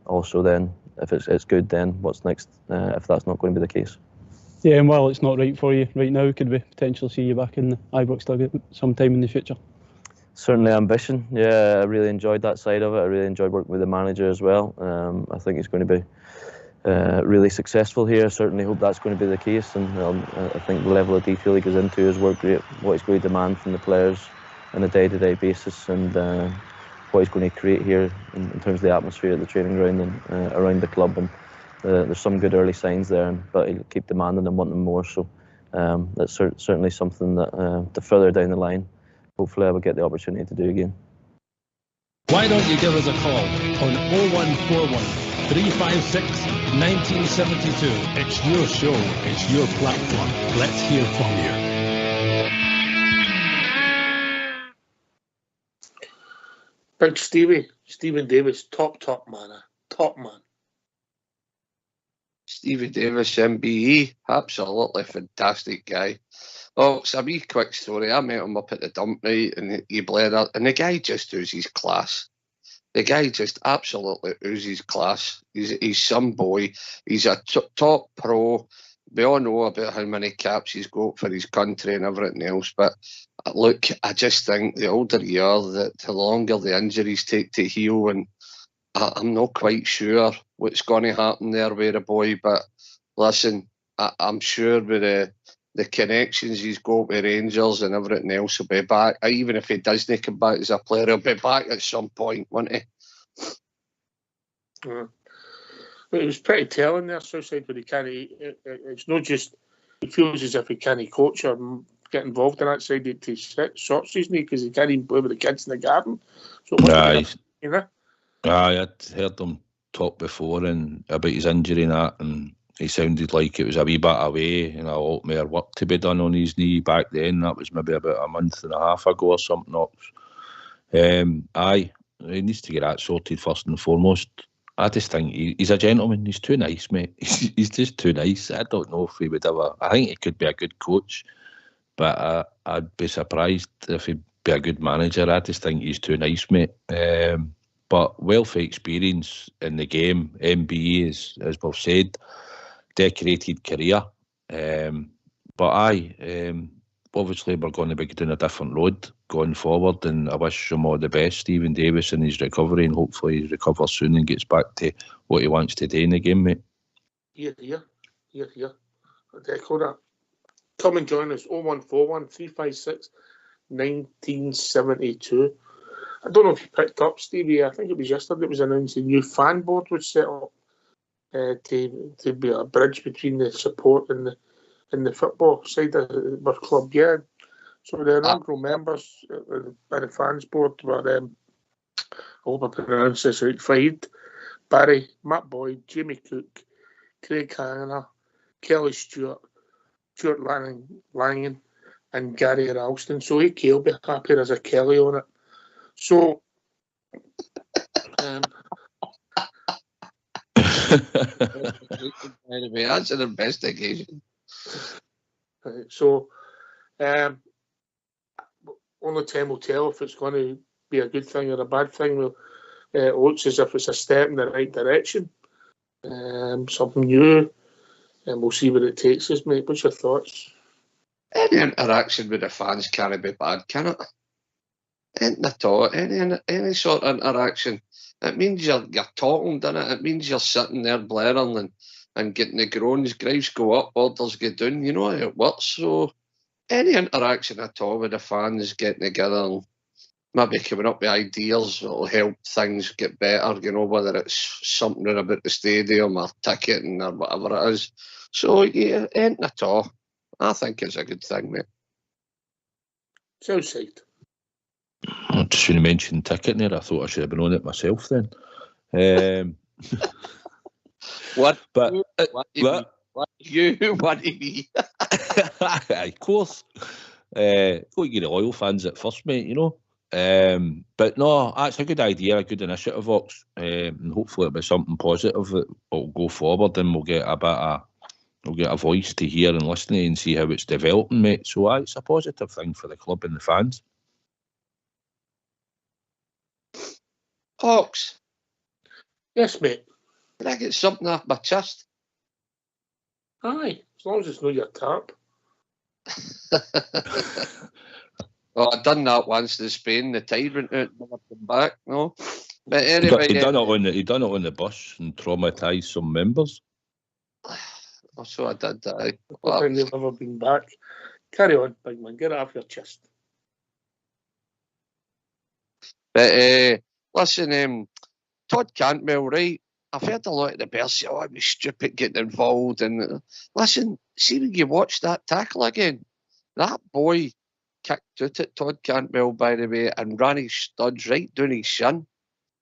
also then if it's good, then what's next if that's not going to be the case. Yeah, and while it's not right for you right now, could we potentially see you back in the Ibrox dugout sometime in the future? Certainly ambition. Yeah, I really enjoyed that side of it. I really enjoyed working with the manager as well. I think he's going to be really successful here. I certainly hope that's going to be the case, and I think the level of detail he goes into his work rate, what he's going to demand from the players on a day-to-day basis, and what he's going to create here in terms of the atmosphere at the training ground and around the club. And there's some good early signs there, but he'll keep demanding and wanting more. So that's certainly something that to further down the line, hopefully I will get the opportunity to do again. Why don't you give us a call on 0141 356 1972. It's your show, it's your platform. Let's hear from you. Big Stephen Davis, top man, top man. Stevie Davis, MBE, absolutely fantastic guy. Oh, it's a wee quick story. I met him up at the dump, right, and he bled out, and the guy just oozes class. The guy just absolutely oozes class. He's some boy. He's a top pro, we all know about how many caps he's got for his country and everything else, but look, I just think the older you are, the longer the injuries take to heal, and I'm not quite sure what's going to happen there with the boy, but listen, I'm sure with the connections he's got with Rangers and everything else, he'll be back. Even if he doesn't come back as a player, he'll be back at some point, won't he? But it was pretty telling there, Southside, when he can't. It's not just he feels as if he can't coach or get involved in that side to short season because he can't even play with the kids in the garden. So you know. I'd heard him talk before and about his injury and that, and he sounded like it was a wee bit away and a lot more work to be done on his knee back then. That was maybe about a month and a half ago or something else. He needs to get that sorted first and foremost. I just think he's a gentleman. He's too nice, mate. He's just too nice. I don't know if he would ever. I think he could be a good coach, but I'd be surprised if he'd be a good manager. I just think he's too nice, mate. But wealth of experience in the game, MBE, as we've said, decorated career. Obviously we're going to be doing a different road going forward, and I wish him all the best, Stephen Davis, in his recovery, and hopefully he recovers soon and gets back to what he wants to do in the game, mate. Here. I'll echo that. Come and join us, 0141 356 1972. I don't know if you picked up, Stevie. I think it was yesterday. It was announced a new fan board was set up to be a bridge between the support and the football side of our club. Yeah. So the inaugural members by the fans board were, I hope I pronounce this right, Fahid, Barry, Matt Boyd, Jamie Cook, Craig Hanna, Kelly Stewart, Stuart Langan, and Gary Ralston. So AK will be happy there's a Kelly on it. So, anyway, that's an investigation. So, only time will tell if it's going to be a good thing or a bad thing. It looks as if it's a step in the right direction, something new, and we'll see where it takes us, mate. What's your thoughts? Any interaction with the fans can't be bad, can it? Ain't at all. Any sort of interaction. It means you're talking, doesn't it? It means you're sitting there blaring and getting the groans, graves go up, orders go down. You know how it works. So any interaction at all with the fans getting together and maybe coming up with ideas that will help things get better, you know, whether it's something about the stadium or ticketing or whatever it is. So yeah, ain't at all. I think it's a good thing, mate. Southside. I just should have mentioned ticketing there. I thought I should have been on it myself then. What? But what you want to be? Of course. Got to get the loyal fans at first, mate, you know. But no, that's a good idea, a good initiative, Ox. And hopefully it'll be something positive that will go forward, and we'll get a voice to hear and listen to and see how it's developing, mate. So it's a positive thing for the club and the fans. Ox. Yes, mate. Can I get something off my chest? Aye, as long as it's not your tap. Well, I done that once in Spain. The tide went out, never come back. No, but anyway, He done it on the bus and traumatised some members. So I did that. I don't think they've ever been back. Carry on, big man. Get it off your chest. But listen, Todd Cantwell, right? I've heard a lot of the Bears say, "Oh, it was stupid getting involved." And listen, see when you watch that tackle again, that boy kicked out at Todd Cantwell, by the way, and ran his studs right down his shin.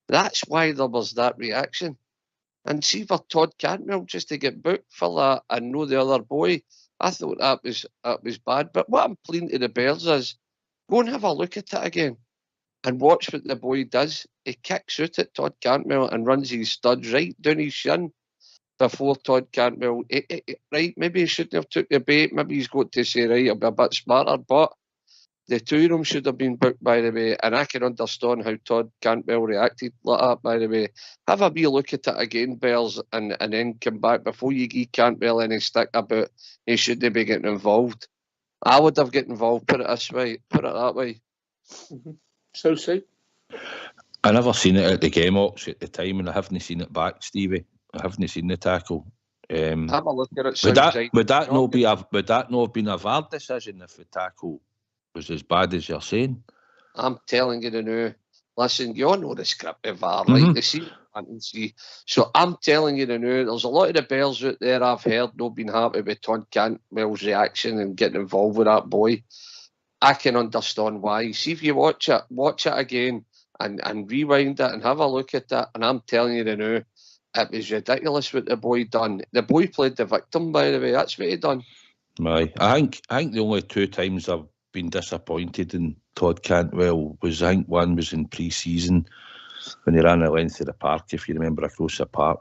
That's why there was that reaction. And see for Todd Cantwell just to get booked for that and know the other boy, I thought that was bad. But what I'm pleading to the Bears is, go and have a look at it again and watch what the boy does. He kicks out at Todd Cantwell and runs his studs right down his shin before Todd Cantwell. Right, maybe he shouldn't have took the bait. Maybe he's got to say, right, I'll be a bit smarter. But The two of them should have been booked, by the way, and I can understand how Todd Cantwell reacted like that, by the way. Have a wee look at it again, Bells, and then come back before you give Cantwell any stick about he shouldn't be getting involved. I would have get involved, put it this way, put it that way. So say. I never seen it at the game Ox at the time, and I haven't seen it back, Stevie. I haven't seen the tackle. Have a look at it. Would that not have been a VAR decision if the tackle was as bad as you're saying? I'm telling you now. Listen, you all know the script of VAR, right? They see and see. So I'm telling you now, there's a lot of the Bells out there I've heard not been happy with Todd Cantwell's reaction and getting involved with that boy. I can understand why. See, if you watch it again and rewind it and have a look at that, and I'm telling you now, it was ridiculous what the boy done. The boy played the victim, by the way. That's what he done. Aye. I think the only two times I've been disappointed in Todd Cantwell was, I think one was in pre-season when he ran the length of the park, if you remember, across the park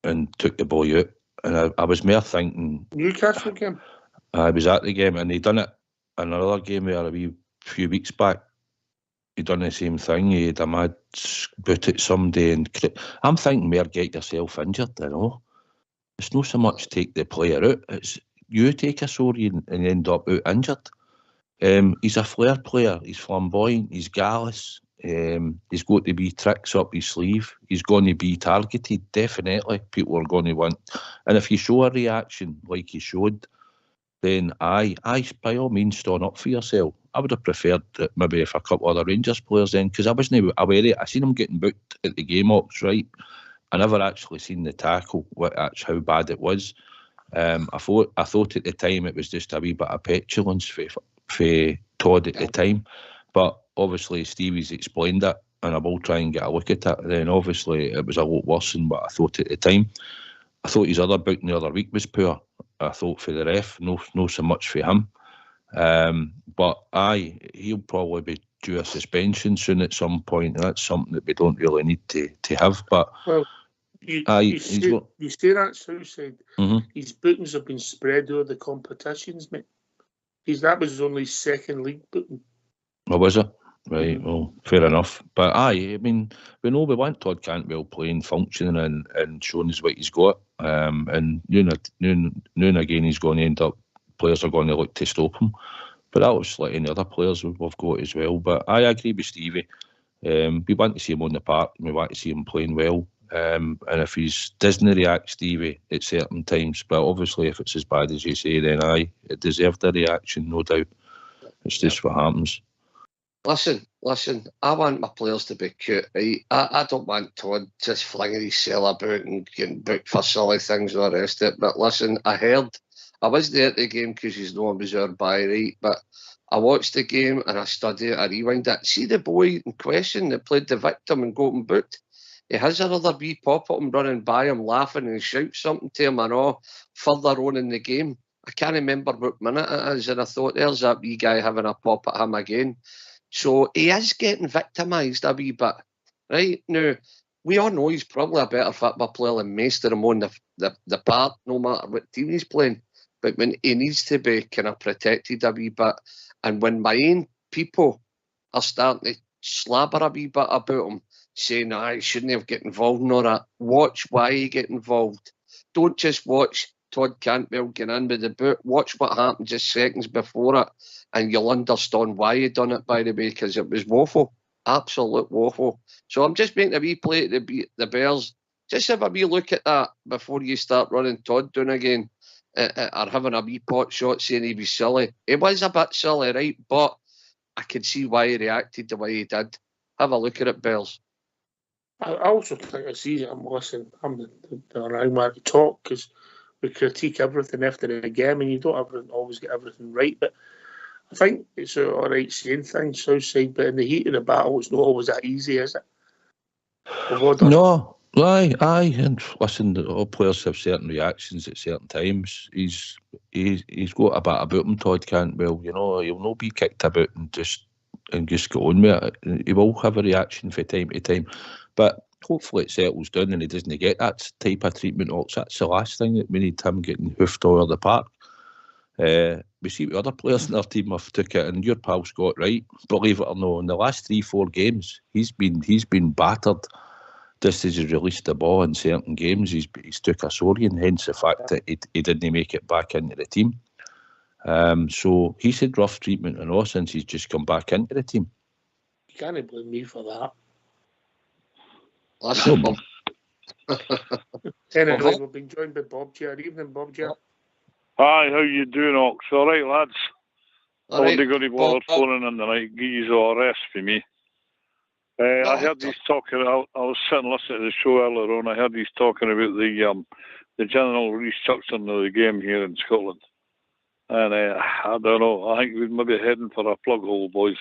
and took the boy out. And I was more thinking... Newcastle game? I was at the game, and he done it in another game there a few weeks back. He done the same thing. He had a mad boot at somebody, and I'm thinking, more get yourself injured, you know. It's not so much take the player out, it's you take a sore and end up out injured. He's a flair player, he's flamboyant, he's gallus, he's got to be tricks up his sleeve, he's going to be targeted, definitely. People are going to want, and if you show a reaction like he showed, then I by all means stand up for yourself. I would have preferred that maybe if a couple other Rangers players then, because I wasn't aware of it. I seen him getting booked at the game Ox, right? I never actually seen the tackle, how bad it was. I thought at the time it was just a wee bit of petulance for Todd at the time, but obviously Stevie's explained it, and I will try and get a look at it. Then obviously it was a lot worse than what I thought at the time. I thought his other booking the other week was poor. I thought for the ref, no so much for him. But he'll probably be due a suspension soon at some point, and that's something that we don't really need to have. But well, you say that Southside. His bookings have been spread over the competitions, mate. That was only second league booking. Oh, was it? Right, well, fair enough. But I mean, we know we want Todd Cantwell playing, functioning, and showing us what he's got. And noon again, he's going to end up, players are going to look to stop him. But that was like any other players we've got as well. But I agree with Stevie. We want to see him on the park, and we want to see him playing well. And if he's doesn't react, Stevie, at certain times, but obviously if it's as bad as you say, then it deserved a reaction, no doubt. It's just what happens. Listen, I want my players to be cute, right? I don't want Todd just flinging his cell about and getting booked for silly things and all the rest of it. But listen, I was there at the game because he's no one was there by, right? But I watched the game and I studied it, I rewind it. See the boy in question that played the victim and got him booked? He has another wee pop at him running by him, laughing, and he shouts something to him and all further on in the game. I can't remember what minute it is, and I thought, there's that wee guy having a pop at him again. So he is getting victimised a wee bit. Right? Now, we all know he's probably a better football player than most of them on the park, no matter what team he's playing. But when he needs to be kind of protected a wee bit, and when my own people are starting to slabber a wee bit about him, saying, he shouldn't have get involved in all that, watch why he get involved. Don't just watch Todd Cantwell get in with the boot. Watch what happened just seconds before it, and you'll understand why he done it, by the way, because it was woeful. Absolute woeful. So I'm just making a wee play at the Bears. Just have a wee look at that before you start running Todd down again, or having a wee pot shot saying he was silly. He was a bit silly, right? But I could see why he reacted the way he did. Have a look at it, Bears. I also think it's easy. I'm the wrong man to talk, because we critique everything after the game, and you don't always get everything right. But I think it's all right saying things, Southside, but in the heat of the battle, it's not always that easy, is it? No, aye. And listen, all players have certain reactions at certain times. He's got a bit about him, Todd Cantwell. You know, he'll not be kicked about and just go on with it. He will have a reaction from time to time. But hopefully it settles down and he doesn't get that type of treatment. That's the last thing that we need him getting hoofed all over the park. We see other players in our team have took it, and your pal Scott Wright, believe it or not, in the last 3-4 games, he's been battered just as he released the ball in certain games. He's took a sorting, hence the fact that he didn't make it back into the team. So he's had rough treatment and all since he's just come back into the team. You can't blame me for that. Anyway, we've been joined by Bob J. Evening, Bob J. Hi, how you doing, Ox? All right, lads. All right, Only going to bother phoning in tonight. Give you all a rest for me. I heard these talking. I was sitting listening to the show earlier on. I heard these talking about the general restructuring of the game here in Scotland. And I don't know. I think we're maybe heading for a plug hole, boys.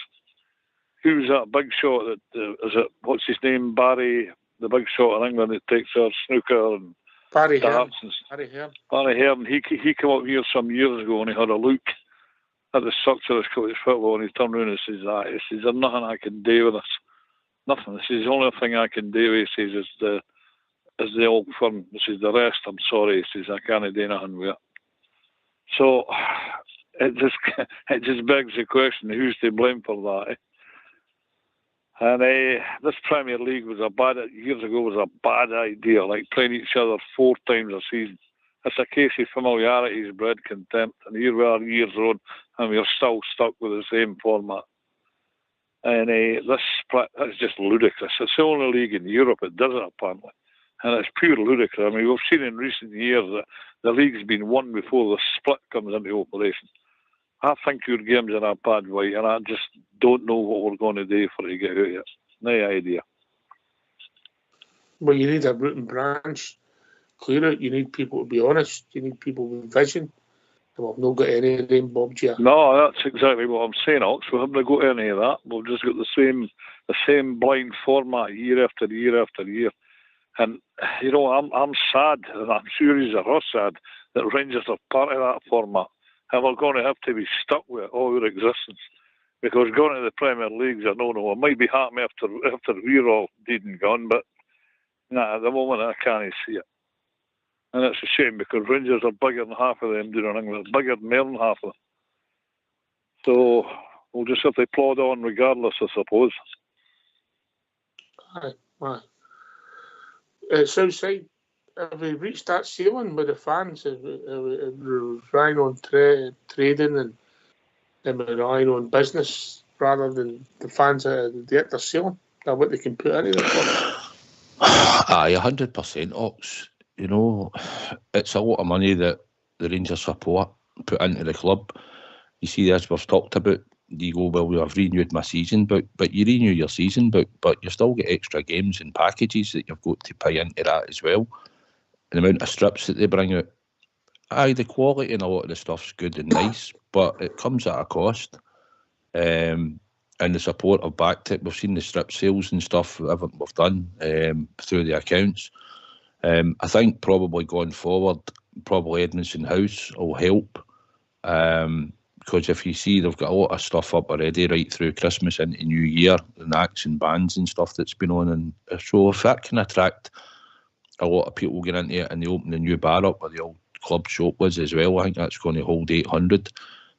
Who's that big shot? Is it? What's his name? Barry, the big shot in England that takes our snooker and Barry Hearn. Barry Hearn. He came up here some years ago and he had a look at the structure of Scottish football and he turned around and says, "There's nothing I can do with this. Nothing. This is the only thing I can do." He says, "Is the old firm. This is the rest. I'm sorry." He says, "I can't do nothing with it." So it just begs the question: who's to blame for that? And this Premier League years ago was a bad idea, like playing each other 4 times a season. It's a case of familiarity has bred contempt, and here we are years on, and we're still stuck with the same format. And this split is just ludicrous. It's the only league in Europe that does it, apparently. And it's pure ludicrous. I mean, we've seen in recent years that the league's been won before the split comes into operation. I think your game's in a bad way, and I just don't know what we're going to do for it to get out of it. No idea. Well, you need a root and branch. Clear it. You need people to be honest. You need people with vision. And we've not got any of them, Bob J. No, that's exactly what I'm saying, Ox. We haven't got any of that. We've just got the same blind format year after year after year. And, you know, I'm sad, and I'm sure he's sad, that Rangers are part of that format. And we're going to have to be stuck with it all our existence. Because going to the Premier League's a no-no. It might be happening after we're all dead and gone, but at the moment I can't see it. And it's a shame because Rangers are bigger than half of them do in England. Bigger than more than half of them. So we'll just have to plod on regardless, I suppose. Aye. Southside, have we reached that ceiling with the fans? We're relying on trading and we're relying on business rather than the fans at their ceiling? Or what they can put into the club? Aye, 100%, Ox. You know, it's a lot of money that the Rangers support put into the club. You see, as we've talked about, you go, well, we have renewed my season book, but you renew your season book, but you still get extra games and packages that you've got to pay into that as well. The amount of strips that they bring out. Aye, the quality and a lot of the stuff's good and nice, but it comes at a cost. And the support have backed it. We've seen the strip sales and stuff, everything we've done through the accounts. I think probably going forward, Edmondson House will help. Because if you see, they've got a lot of stuff up already right through Christmas into New Year, and acts and bands and stuff that's been on. And so if that can attract a lot of people getting into it, and they open a new bar up where the old club shop was as well, I think that's going to hold 800.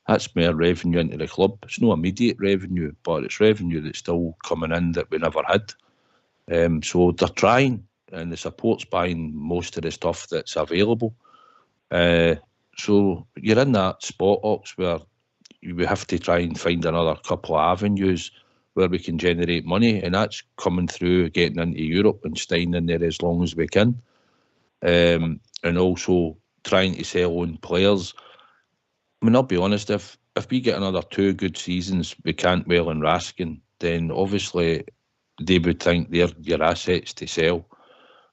That's more revenue into the club. It's no immediate revenue, but it's revenue that's still coming in that we never had. So they're trying, and the support's buying most of the stuff that's available. So you're in that spot, Ox, where we have to try and find another couple of avenues where we can generate money, and that's coming through getting into Europe and staying in there as long as we can, and also trying to sell on players. I mean, I'll be honest, if we get another 2 good seasons with Cantwell and Raskin, then obviously they would think they're your assets to sell.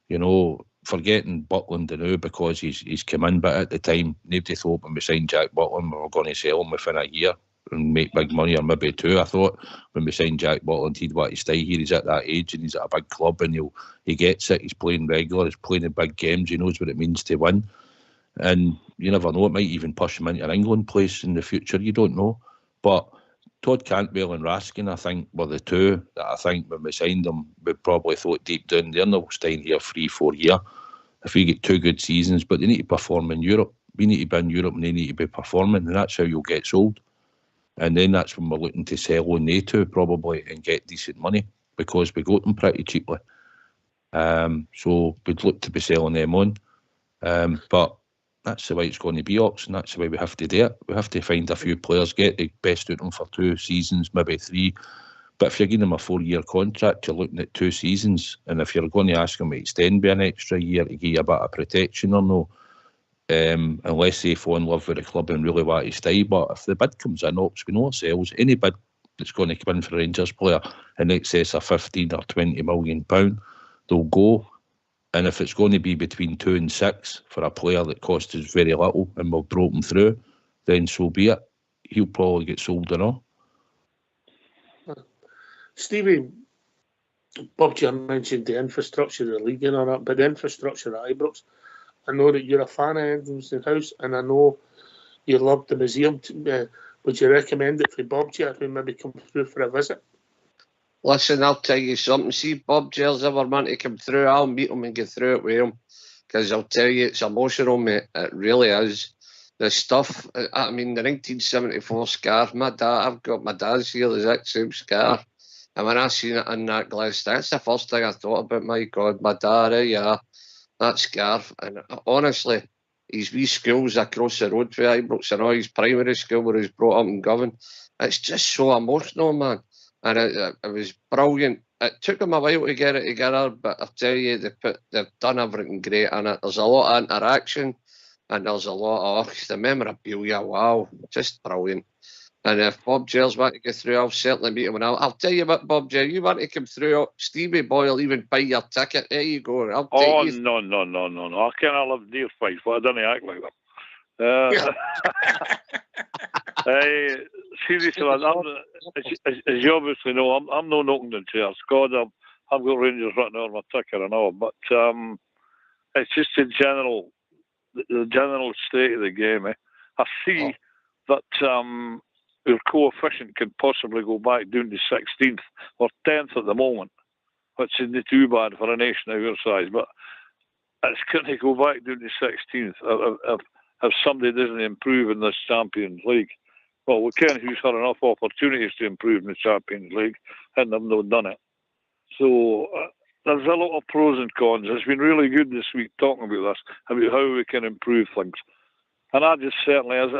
You know, forgetting Butland now because he's come in, but at the time, nobody thought when we signed Jack Butland we were going to sell him within a year and make big money, or maybe 2. I thought when we signed Jack Butland he'd want to stay here. He's at that age and he's at a big club and he gets it. He's playing regular, he's playing in big games, he knows what it means to win. And you never know, it might even push him into an England place in the future, you don't know. But Todd Cantwell and Raskin, I think, were the 2 that I think when we signed them, we probably thought deep down they're not staying here 3-4 years. If we get 2 good seasons, but they need to perform in Europe. We need to be in Europe and they need to be performing, and that's how you'll get sold. And then that's when we're looking to sell on they two probably and get decent money, because we got them pretty cheaply. So we'd look to be selling them on. But that's the way it's going to be, Ox, and that's the way we have to do it. We have to find a few players, get the best out of them for 2 seasons, maybe 3. But if you're giving them a 4-year contract, you're looking at 2 seasons. And if you're going to ask them to extend by an extra year to give you a bit of protection or no, unless they fall in love with the club and really want to stay. But if the bid comes in, Ox, we know ourselves, any bid that's going to come in for a Rangers player in excess of £15 or £20 million, they'll go. And if it's going to be between 2 and 6 for a player that costs us very little and we'll drop him through, then so be it. He'll probably get sold and all. Stevie, Bob Jim mentioned the infrastructure of the league and all that, but the infrastructure at Ibrox, I know that you're a fan of Edmonton House, and I know you love the museum. Would you recommend it for Bob J if we maybe come through for a visit? Listen, I'll tell you something. See, Bob Jill's ever meant to come through, I'll meet him and get through it with him. Because I'll tell you, it's emotional, mate. It really is. The stuff, I mean, the 1974 scarf, I've got my dad's here, the exact same scarf. And when I seen it in that glass, that's the first thing I thought about. My God, my dad, yeah, that scarf. And honestly, his wee school's across the road for Ibrox, and all his primary school where he's brought up in Govan. It's just so emotional, man. And it was brilliant. It took them a while to get it together, but I tell you, they've done everything great in it. There's a lot of interaction, and there's a lot of the memorabilia. Wow, just brilliant. And if Bob Jell's want to get through, I'll certainly meet him. And I'll tell you what, Bob Jell, you want to come through, Stevie Boy will even buy your ticket. There you go. I'll take you. No. I can't live near Fife, but I don't act like that. Seriously, as you obviously know, I'm no knocking the chairs. God, I've got Rangers written on my ticket and all, but it's just the general state of the game. I see that our coefficient could possibly go back down to 16th or 10th at the moment, which isn't too bad for a nation of our size, but it's going to go back down to 16th if somebody doesn't improve in this Champions League. Well, we can't use had enough opportunities to improve in the Champions League, and they've not done it. So there's a lot of pros and cons. It's been really good this week talking about this, about how we can improve things. And I just certainly, as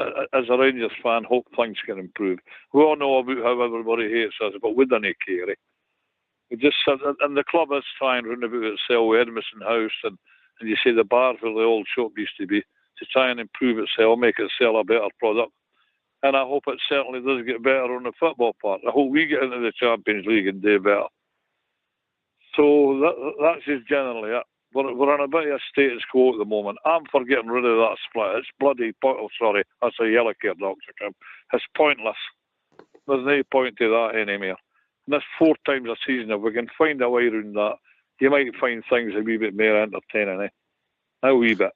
a Rangers fan, hope things can improve. We all know about how everybody hates us, but we don't care. We just, and the club is trying round about itself with Edmiston House, and you see the bar where the old shop used to be, to try and improve itself, make it sell a better product. And I hope it certainly does get better on the football part. I hope we get into the Champions League and do better. So that's just generally it. We're on a bit of a status quo at the moment. I'm for getting rid of that split. It's bloody sorry, that's a yellow card, Dr. Kim. It's pointless. There's no point to that anymore. And that's 4 times a season. If we can find a way around that, you might find things a wee bit more entertaining, A wee bit.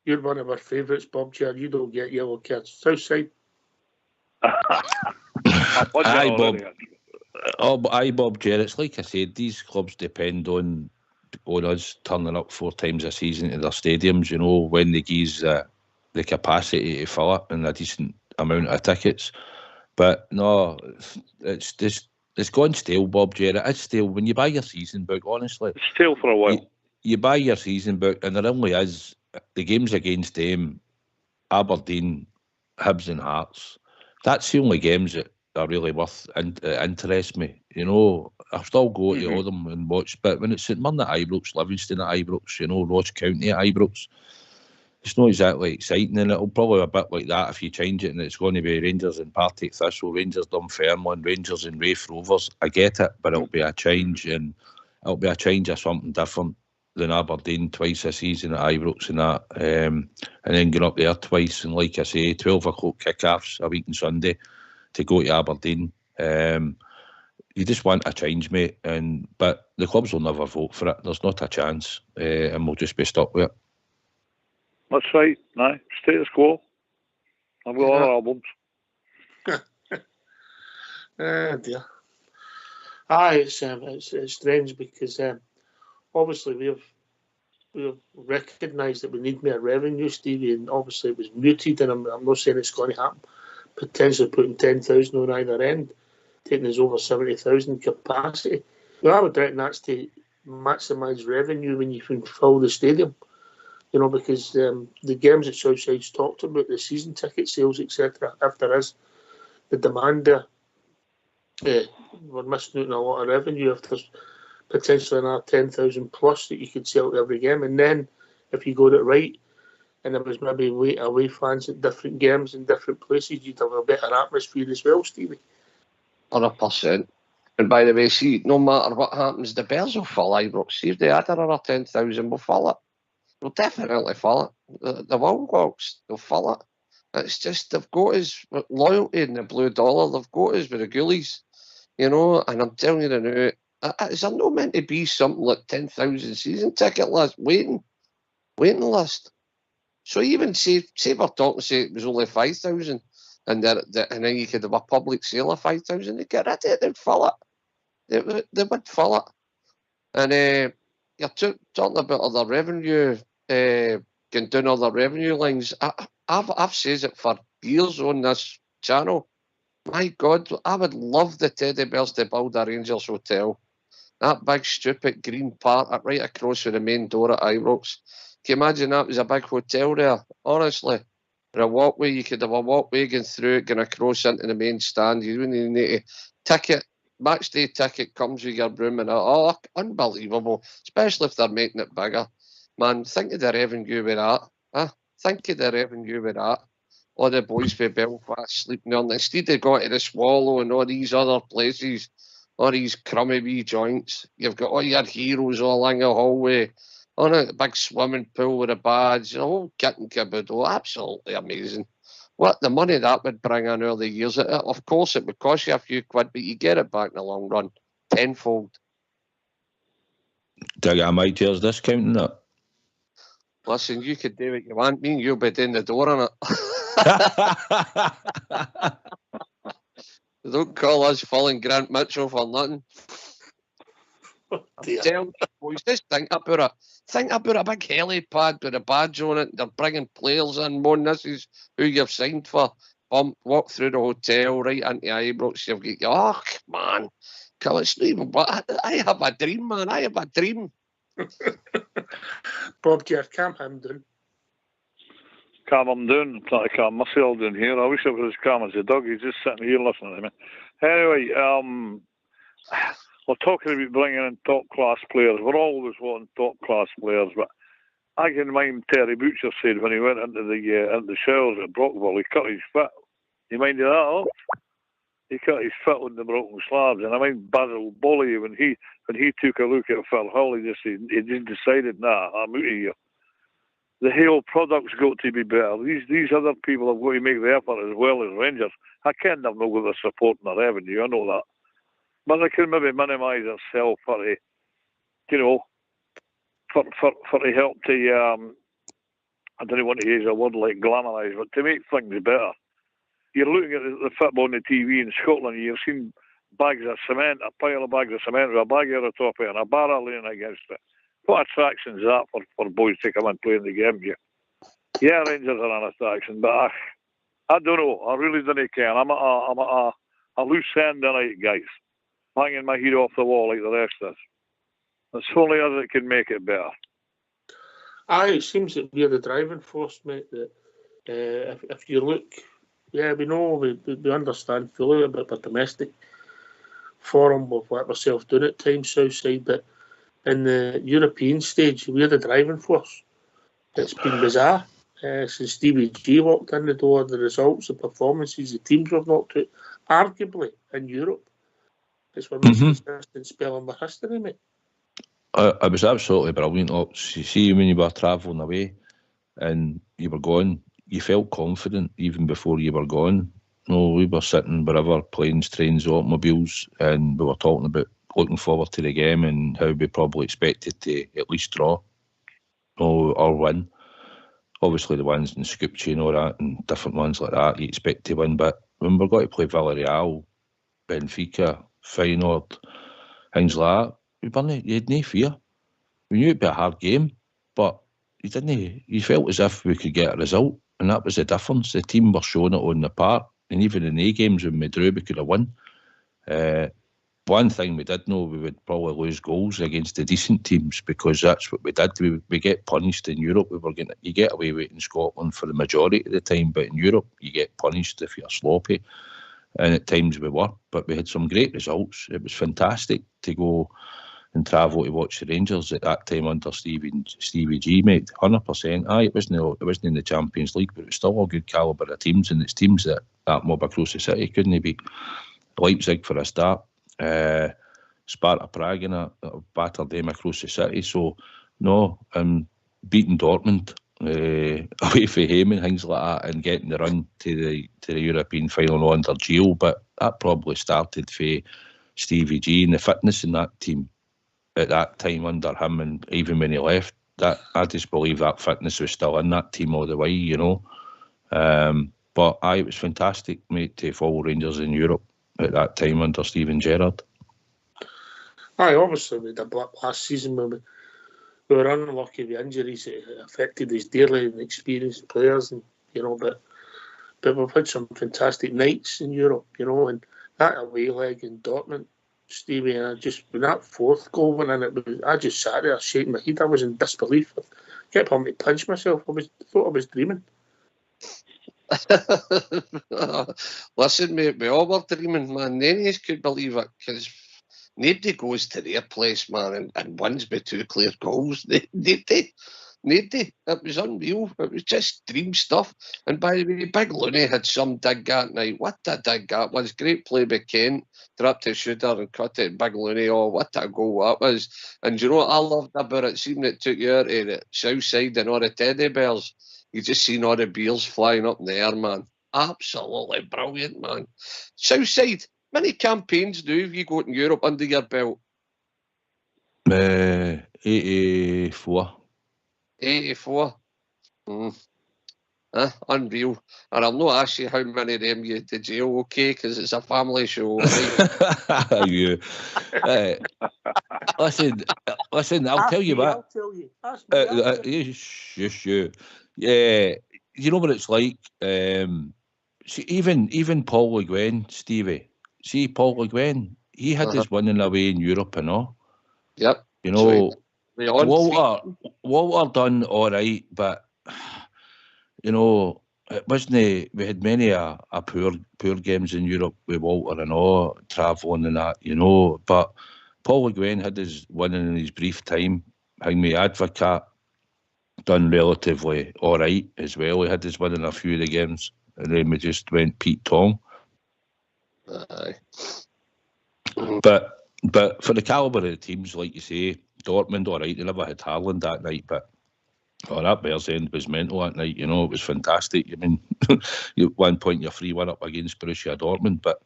You're one of our favourites, Bob J. You don't get yellow cards. Southside. Aye, Bob J. It's like I said, these clubs depend on us turning up 4 times a season to their stadiums, you know, when they give the capacity to fill it and a decent amount of tickets. But no, it's gone stale, Bob J. It's stale. When you buy your season book, honestly, it's stale for a while. You buy your season book and there only is the games against them, Aberdeen, Hibs and Hearts. That's the only games that are really worth interest me. You know, I'll still go to all them and watch, but when it's St Mirren at Ibrox, Livingston at Ibrox, you know, Ross County at Ibrox, it's not exactly exciting, and it'll probably be a bit like that if you change it and it's going to be Rangers and Partick Thistle, Rangers Dunfermline, Rangers and Raith Rovers. I get it, but it'll be a change, and it'll be a change of something different than Aberdeen twice a season at Ibrox and that, and then get up there twice, and like I say, 12 o'clock kick-offs a week on Sunday to go to Aberdeen. You just want a change, mate, but the clubs will never vote for it. There's not a chance, and we'll just be stuck with it. That's right. No, status quo. I've got other albums. Dear. Aye, it's strange because obviously we've recognised that we need more revenue, Stevie, and obviously it was muted, and I'm not saying it's going to happen. Potentially putting 10,000 on either end, taking us over 70,000 capacity. Well, I would reckon that's to maximise revenue when you can fill the stadium. You know, because the games that Southside's talked about, the season ticket sales, etc., if there is the demand there, we're missing out on a lot of revenue if there's potentially another 10,000 plus that you could sell every game. And then if you got it right, and there was maybe away fans at different games in different places, you'd have a better atmosphere as well, Stevie. 100%. And by the way, see, no matter what happens, the Bears will fill Ibrox. See, if they had another 10,000, we'll fill it. We'll definitely fill it. The Bulldogs, they'll fill it. It's just, they've got us with loyalty in the blue dollar. They've got us with the ghoulies, you know, and I'm telling you now, is there not meant to be something like 10,000 season ticket list, waiting list? So even say we're talking, say it was only 5,000, and then you could have a public sale of 5,000, they'd get rid of it, they'd fill it. They would fill it. And you're talking about other revenue, going down other revenue lines. I've said it for years on this channel. My God, I would love the Teddy Bears to build a Rangers hotel. That big stupid green part right across from the main door at Ibrox. Can you imagine that was a big hotel there? Honestly. And a walkway, you could have a walkway going through it, going across into the main stand. You wouldn't even need to ticket. Matchday ticket comes with your broom and oh, unbelievable. Especially if they're making it bigger. Man, think of the revenue with that. Think of the revenue with that. All the boys from Belfast sleeping on. Instead they go to the Swallow and all these other places, all these crummy wee joints. You've got all your heroes all along the hallway. On a big swimming pool with a badge, the whole kit and caboodle. Absolutely amazing. What the money that would bring in all the years. Of course, it would cost you a few quid, but you get it back in the long run, tenfold. Do I get a Mike Tears discount in that? Listen, you could do what you want. Me and you'll be down the door on it. Don't call us falling Grant Mitchell for nothing. I'm telling you, boys, just think about it. Think about a big helipad with a badge on it. They're bringing players in. Mon, this is who you've signed for. Walk through the hotel right into Ibrox. You've got, oh, man. It's not even, I have a dream, man. I have a dream. Bob, do you calm him down? Calm him down. I'm trying to calm myself down here. I wish I was as calm as a dog. He's just sitting here listening to me. Anyway, we're talking about bringing in top-class players. We're always wanting top-class players, but I can mind Terry Butcher said when he went into the showers at Brockville, he cut his foot. You mind of that, oh? He cut his foot on the broken slabs. And I mind Basil Bolly, when he took a look at Phil Hull, he just decided, nah, I'm out of here. The whole product's got to be better. These other people have got to make the effort as well as Rangers. I can't have no got the support and the revenue, I know that. But they can maybe minimise themselves for the, you know, for the help to, I don't want to use a word like glamorise, but to make things better. You're looking at the football on the TV in Scotland, you've seen bags of cement, a pile of bags of cement with a bag over the top of it and a barrel laying against it. What attraction is that for boys to come and play in the game here? Yeah, Rangers are an attraction, but I don't know. I really don't care. I'm a loose end tonight, guys. Hanging my head off the wall like the rest of us. It's only us that can make it better. It seems that we're the driving force, mate. That if you look, yeah, we know, we understand fully about the domestic forum of what ourselves doing at times, Southside, but in the European stage, we're the driving force. It's been bizarre since Stevie G walked in the door. The results, the performances, the teams we've knocked out, arguably in Europe. It's our most consistent spell in the history, mate. It was absolutely brilliant. You see, when you were travelling away and you were going, you felt confident even before you were gone. No, we were sitting wherever, planes, trains, automobiles, and we were talking about looking forward to the game and how we probably expected to at least draw or win. Obviously the ones in Scoopchi and all that and different ones like that you expect to win, but when we're going to play Villarreal, Benfica, Feyenoord, things like that, you had no fear. We knew it'd be a hard game, but You felt as if we could get a result, and that was the difference. The team were showing it on the park, and even in the games when we drew, we could have won. One thing we did know, we would probably lose goals against the decent teams, because that's what we did. We get punished in Europe. You get away with it in Scotland for the majority of the time, but in Europe you get punished if you're sloppy, and at times we were. But we had some great results. It was fantastic to go and travel to watch the Rangers at that time under Stevie G, mate. 100%. It wasn't in the Champions League, but it was still a good calibre of teams, and it's teams that mob across the city couldn't beat. Leipzig for a start. Sparta Prague and a battered them across the city. So no, beating Dortmund away from home and things like that, and getting the run to the European final under Gio. But that probably started for Stevie G and the fitness in that team at that time under him, and even when he left, that I just believe that fitness was still in that team all the way, you know. But it was fantastic, mate, to follow Rangers in Europe at that time under Steven Gerrard. Obviously we had a blip last season when we were unlucky with injuries. It affected us dearly, and experienced players, and but we've had some fantastic nights in Europe, you know, and that away leg in Dortmund, Stevie, and when that fourth goal went in, I just sat there shaking my head. I was in disbelief. I kept wanting to punch myself. I thought I was dreaming. Listen, mate, we all were dreaming, man. None of us could believe it, because nobody goes to their place, man, and wins by 2 clear goals. Nobody. It was unreal. It was just dream stuff. And by the way, Big Looney had some dig that night. What a dig that was. Great play by Kent. Dropped his shooter and cut it. Big Looney, what a goal that was. And you know what I loved about it? Seeing it took you out of the south side and all the teddy bears. You just seen all the beers flying up in the air, man. Absolutely brilliant, man. Southside, many campaigns do you go to Europe under your belt? 84. 84. Unreal. And I'll not ask you how many of them you to jail, okay? Because it's a family show. Right? You. Listen, I'll tell you what. I'll tell you. That's me. Yes, you. Yeah, you know what it's like. See, even Paul Le Guen, Stevie. See, Paul Le Guen, he had his winning away in Europe and all. Yep. You know, Walter done all right, but you know, it wasn't. We had many a poor games in Europe with Walter and all, travelling and that, you know. But Paul Le Guen had his winning in his brief time. Hangme Advocate done relatively all right as well. He had his winning a few of the games, and then we just went Pete Tong. Aye. But for the calibre of the teams, like you say, Dortmund, all right, they never had Haaland that night, but that Bears end was mental that night, you know, it was fantastic. I mean, at one point you're 3-1 up against Borussia Dortmund, but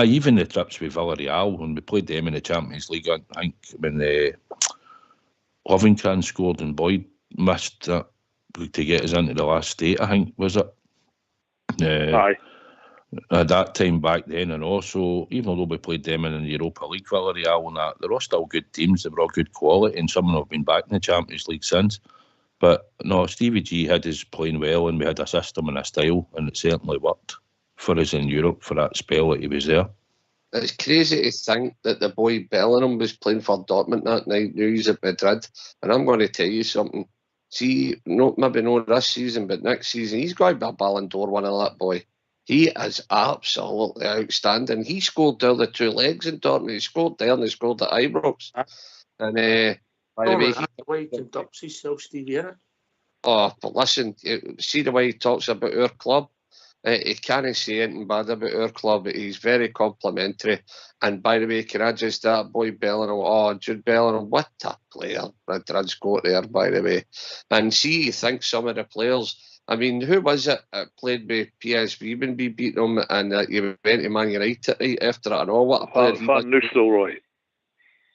even the trips with Villarreal, when we played them in the Champions League, I think when Lovenkrands scored and Boyd missed it to get us into the last state, I think, was it? Aye. At that time back then, and also, even though we played them in the Europa League, Villarreal and that, they're all still good teams, they were all good quality, and some of them have been back in the Champions League since. But no, Stevie G had us playing well, and we had a system and a style, and it certainly worked for us in Europe for that spell that he was there. It's crazy to think that the boy Bellingham was playing for Dortmund that night. Now he's at Madrid, and I'm going to tell you something. See, maybe not this season, but next season, he's going to be a Ballon d'Or winner, that boy. He is absolutely outstanding. He scored the other 2 legs in Dortmund. He scored there and he scored at Ibrox. And by the way, he conducts himself, Stevie, innit? Oh, but listen, see the way he talks about our club. He can't say anything bad about our club. He's very complimentary. And by the way, can I just that boy Bellingham? Jude Bellingham, what a player Madrid's got there, by the way. And see, you think some of the players. I mean, who was it that played with PSV when we beat them, and you went to Man United right after it and all? What a player he was. Van Nistelrooy.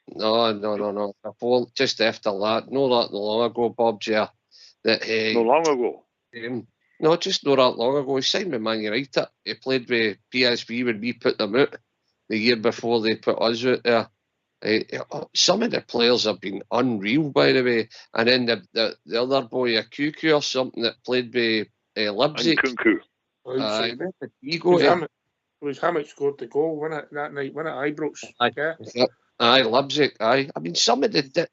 No. Before, just after that, not that long ago, Bob Jer. Not long ago. No, just not that long ago. He signed with Man United. He played with PSV when we put them out the year before they put us out there. Some of the players have been unreal, by the way. And then the other boy, a Cuckoo or something, that played by Leipzig. Kunku. It was Hammett scored the goal, wasn't it, that night, wasn't it, Ibrox? Aye, Leipzig, aye. I mean, some of the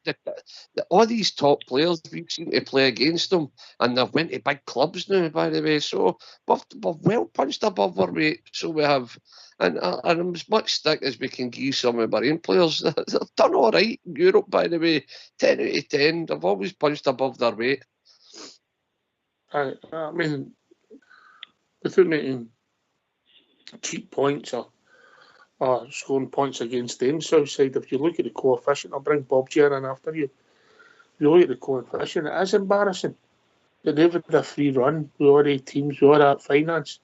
all these top players, we've seen to play against them, and they've went to big clubs now, by the way. So we've well punched above our weight, so we have. And as much stick as we can give some of our own players, they've done all right in Europe, by the way. 10 out of 10, they've always punched above their weight. I mean, without making cheap points or scoring points against them, Southside, if you look at the coefficient, I'll bring Bob J in after you. If you look at the coefficient, it is embarrassing. They've had a free run with all 8 teams, with all that finance,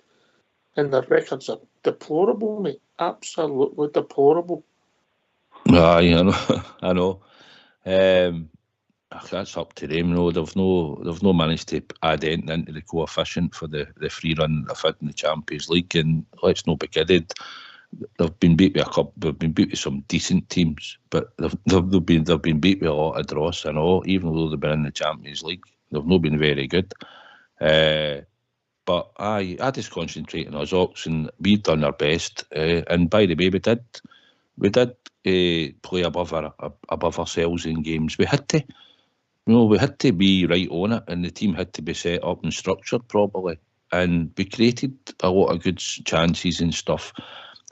and their records are deplorable, mate. Absolutely deplorable. Aye, I know. That's up to them. No, they've no managed to add anything into the coefficient for the free run they've had in the Champions League. And let's not be kidded, they've been beat with a couple. They've been beat with some decent teams, but they've been beat with a lot of draws. I know, even though they've been in the Champions League, they've not been very good. But I just concentrate on us, Ox, and we've done our best. And by the way, we did play above ourselves in games. We had to. We had to be right on it, and the team had to be set up and structured properly. And we created a lot of good chances and stuff.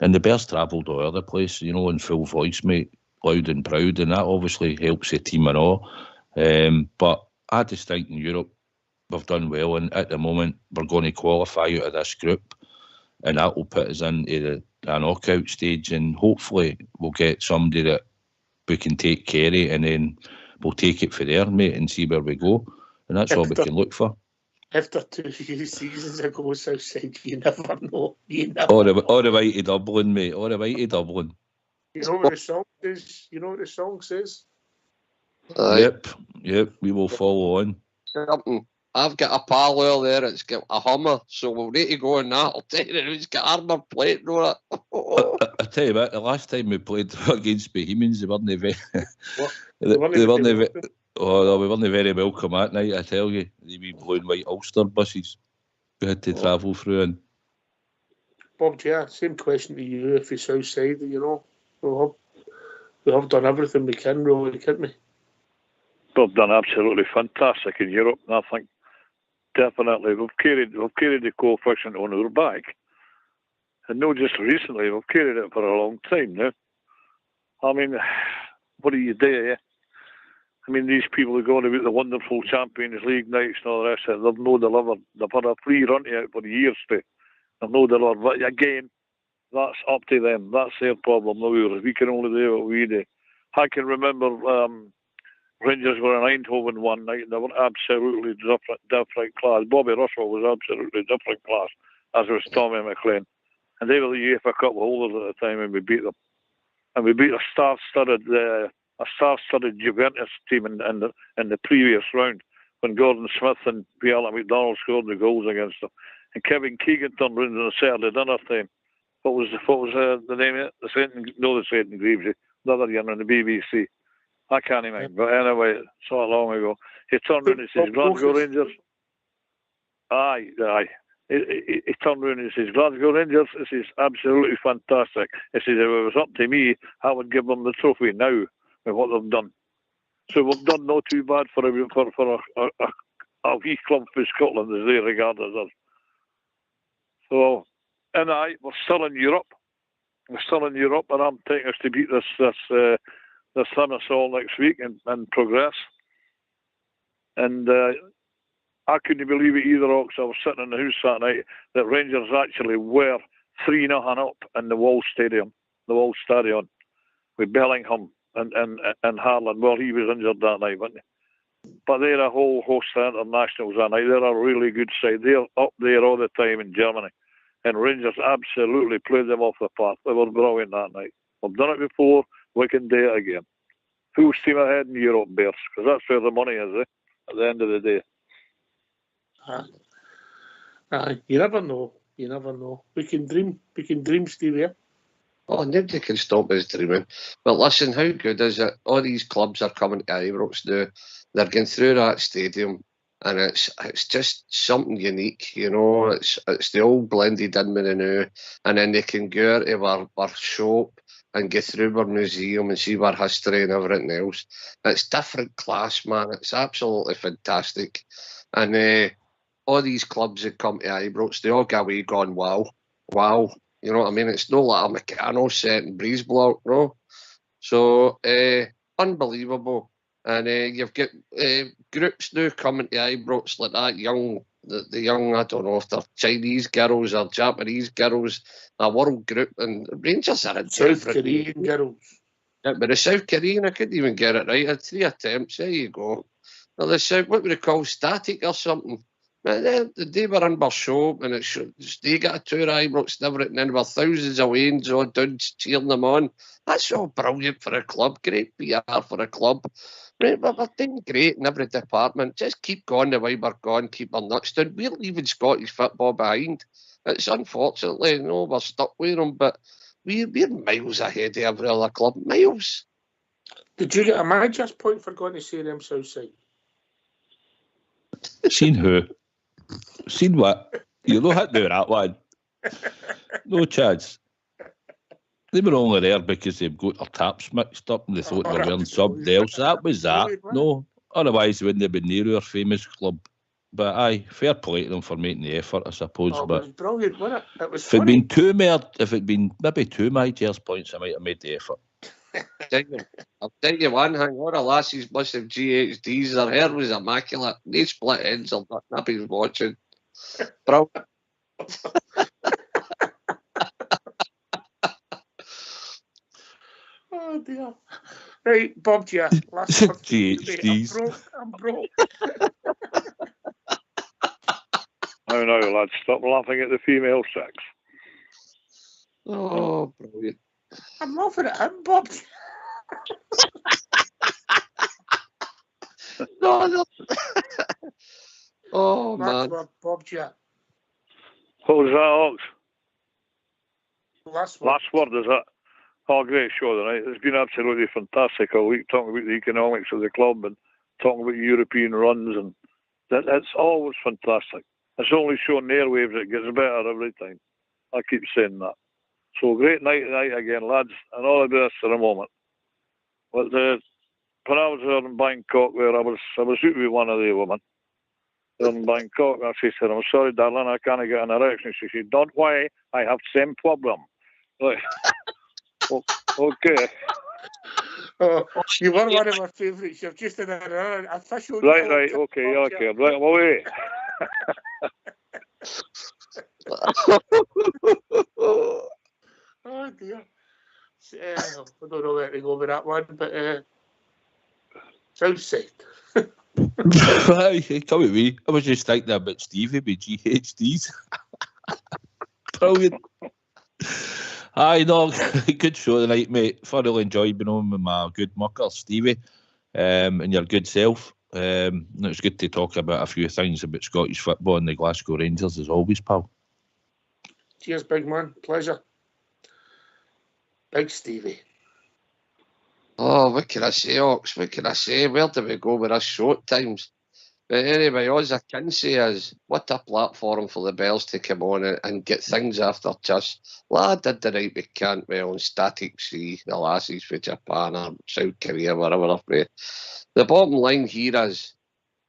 And the Bears travelled all over the place, in full voice, mate, loud and proud, and that obviously helps the team and all. But I just think in Europe we've done well, and at the moment we're going to qualify out of this group, and that will put us into the knockout stage, and hopefully we'll get somebody that we can take care of, and then we'll take it for there, mate, and see where we go. And that's all we can look for. After 2 seasons ago, Southside, you never know. All the way to Dublin, mate. All the way to Dublin. You know what the song says? You know what the song says? Yep. We will follow on. I've got a parlour there. It's got a Hummer, so we'll need to go on that. I'll tell you, it's got armour plate on it. I tell you what, the last time we played against Bohemians, they weren't very. We weren't very welcome that night. I tell you, the wee blue and white Ulster buses we had to travel through. And Bob, yeah, same question to you. If you're Southside, we have done everything we can, really, can't we? We've done absolutely fantastic in Europe, and I think definitely we've carried the coefficient on our back, and not just recently. We've carried it for a long time now. I mean, what do you do? Yeah? I mean, these people are going about the wonderful Champions League nights and all the rest of it. They've no delivered. They've had a free run to it for years. They've no delivered. But again, that's up to them. That's their problem. No, we can only do what we do. I can remember Rangers were in Eindhoven one night, and they were absolutely different class. Bobby Russell was absolutely different class, as was Tommy McLean. And they were the UEFA Cup holders at the time, and we beat them. And we beat a star-studded Juventus team in the previous round, when Gordon Smith and Pierre McDonald scored the goals against them. And Kevin Keegan turned round on a Saturday dinner time. What was the name of it? The St. Greaves, the other year on the BBC. I can't remember, but anyway, so long ago. He turned around and says, Glasgow Rangers. Aye. He turned around and says, Glasgow Rangers, this is absolutely fantastic. He says, if it was up to me, I would give them the trophy now with what they've done. So we've done not too bad for a wee club for Scotland, as they regard us. So, and we're still in Europe. And I'm taking us to beat this Limassol next week and progress. And I couldn't believe it either, Ox. I was sitting in the house that night that Rangers actually were 3-0 up in the Wall Stadium, with Bellingham and Harlan. Well, he was injured that night, wasn't he? But they're a whole host of internationals that night. They're a really good side. They're up there all the time in Germany. And Rangers absolutely played them off the park. They were brilliant that night. We've done it before. We can do it again. Full steam ahead in Europe, Bears, because that's where the money is, at the end of the day. You never know. We can dream, Steve, yeah? Oh, nobody can stop us dreaming. But listen, how good is it? All these clubs are coming to Ibrox now. They're going through that stadium, and it's just something unique, you know. It's the old blended in with the new, and then they can go out to our shop and get through our museum and see our history and everything else. It's different class, man. It's absolutely fantastic. And all these clubs that come to Ibrox, they all go away going, wow. You know what I mean? It's not like a Meccano set in Breezeblock, no? So, unbelievable. And you've got groups now coming to Ibrox like that, the young, I don't know if they're Chinese girls or Japanese girls, a world group, and Rangers are in South Korean girls. Yeah, but the South Korean, I couldn't even get it right. I had 3 attempts. There you go. Now, the South, what would they call, static or something? But they were in our show, and they got a tour of Ibrox and everything, and there were thousands of Waynes or dudes cheering them on. That's all brilliant for a club. Great PR for a club. Right, we're doing great in every department. Just keep going the way we're going, keep our nuts down. We're leaving Scottish football behind. It's unfortunately, you know, we're stuck with them, but we're miles ahead of every other club. Miles. Did you get a manager's point for going to see them Southside? Seen who? Seen what? You know how to do that one. No chance. They were only there because they've got their taps mixed up and they thought they were wearing something else. That was that. No. Otherwise, they wouldn't have been near our famous club. But aye, fair play to them for making the effort, I suppose. Oh, but it was brilliant, wasn't it? It was if it'd funny. been if it'd been maybe 2 managers' points, I might have made the effort. I'll tell you one thing, all the lassies must have GHDs. Their hair was immaculate. They split ends or nothing watching. Bro. Oh dear. Right, Bob G. Last word. GHDs. I'm broke. Now, lads, stop laughing at the female sex. Oh, brilliant. I'm laughing at him, Bob. No. Oh, Last man. word, Bob G. What was that, Ox? Last word. Last word, is that? Oh, great show tonight. It's been absolutely fantastic all week, talking about the economics of the club and talking about European runs, and that's always fantastic. It's only showing the airwaves, it gets better every time. I keep saying that. So great night tonight again, lads, and all the best for the moment. But when I was there in Bangkok, where I was out with one of the women there in Bangkok, and she said, "I'm sorry, darling, I can't get an erection." She said, "Don't worry, I have the same problem." Right. Okay. Oh, you were one of my favourites. You've just done an official. Right. Okay. Right, I'm away. Oh dear. I don't know where to go with that one, but Southside. Aye, come with me. I was just thinking about Stevie with GHDs. Brilliant. Aye, no, good show tonight, mate. Thoroughly enjoyed being on with my good mucker, Stevie, and your good self. It's good to talk about a few things about Scottish football and the Glasgow Rangers, as always, pal. Cheers, big man. Pleasure. Big Stevie. Oh, what can I say, Ox? What can I say? Where do we go with us short times? But anyway, all I can say is, what a platform for the Bells to come on and get things off their chest. Lad did the right with Cantwell and Static C, the lassies for Japan or South Korea, wherever they're from. The bottom line here is,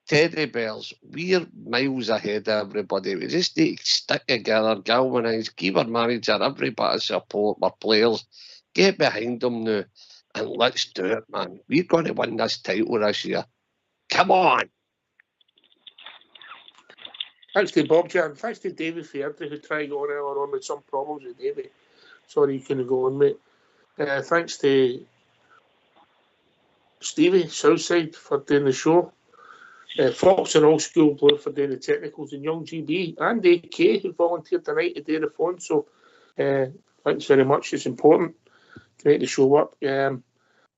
Teddy Bells, we're miles ahead of everybody. We just need to stick together, galvanise, give our manager every bit of support, our players, get behind them now, and let's do it, man. We're going to win this title this year. Come on! Thanks to Bob Jan. Thanks to Davey Fairtree, who tried going earlier on with some problems with Davey. Sorry you couldn't go on, mate. Thanks to Stevie Southside for doing the show. Fox and Old School Blue for doing the technicals, and Young GB and AK who volunteered tonight to do the phone. So thanks very much. It's important to make the show work.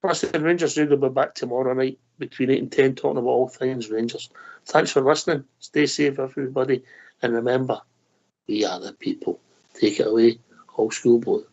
Listen, Rangers Radio will be back tomorrow night between 8 and 10 talking about all things Rangers. Thanks for listening. Stay safe, everybody. And remember, we are the people. Take it away, Old School Blue.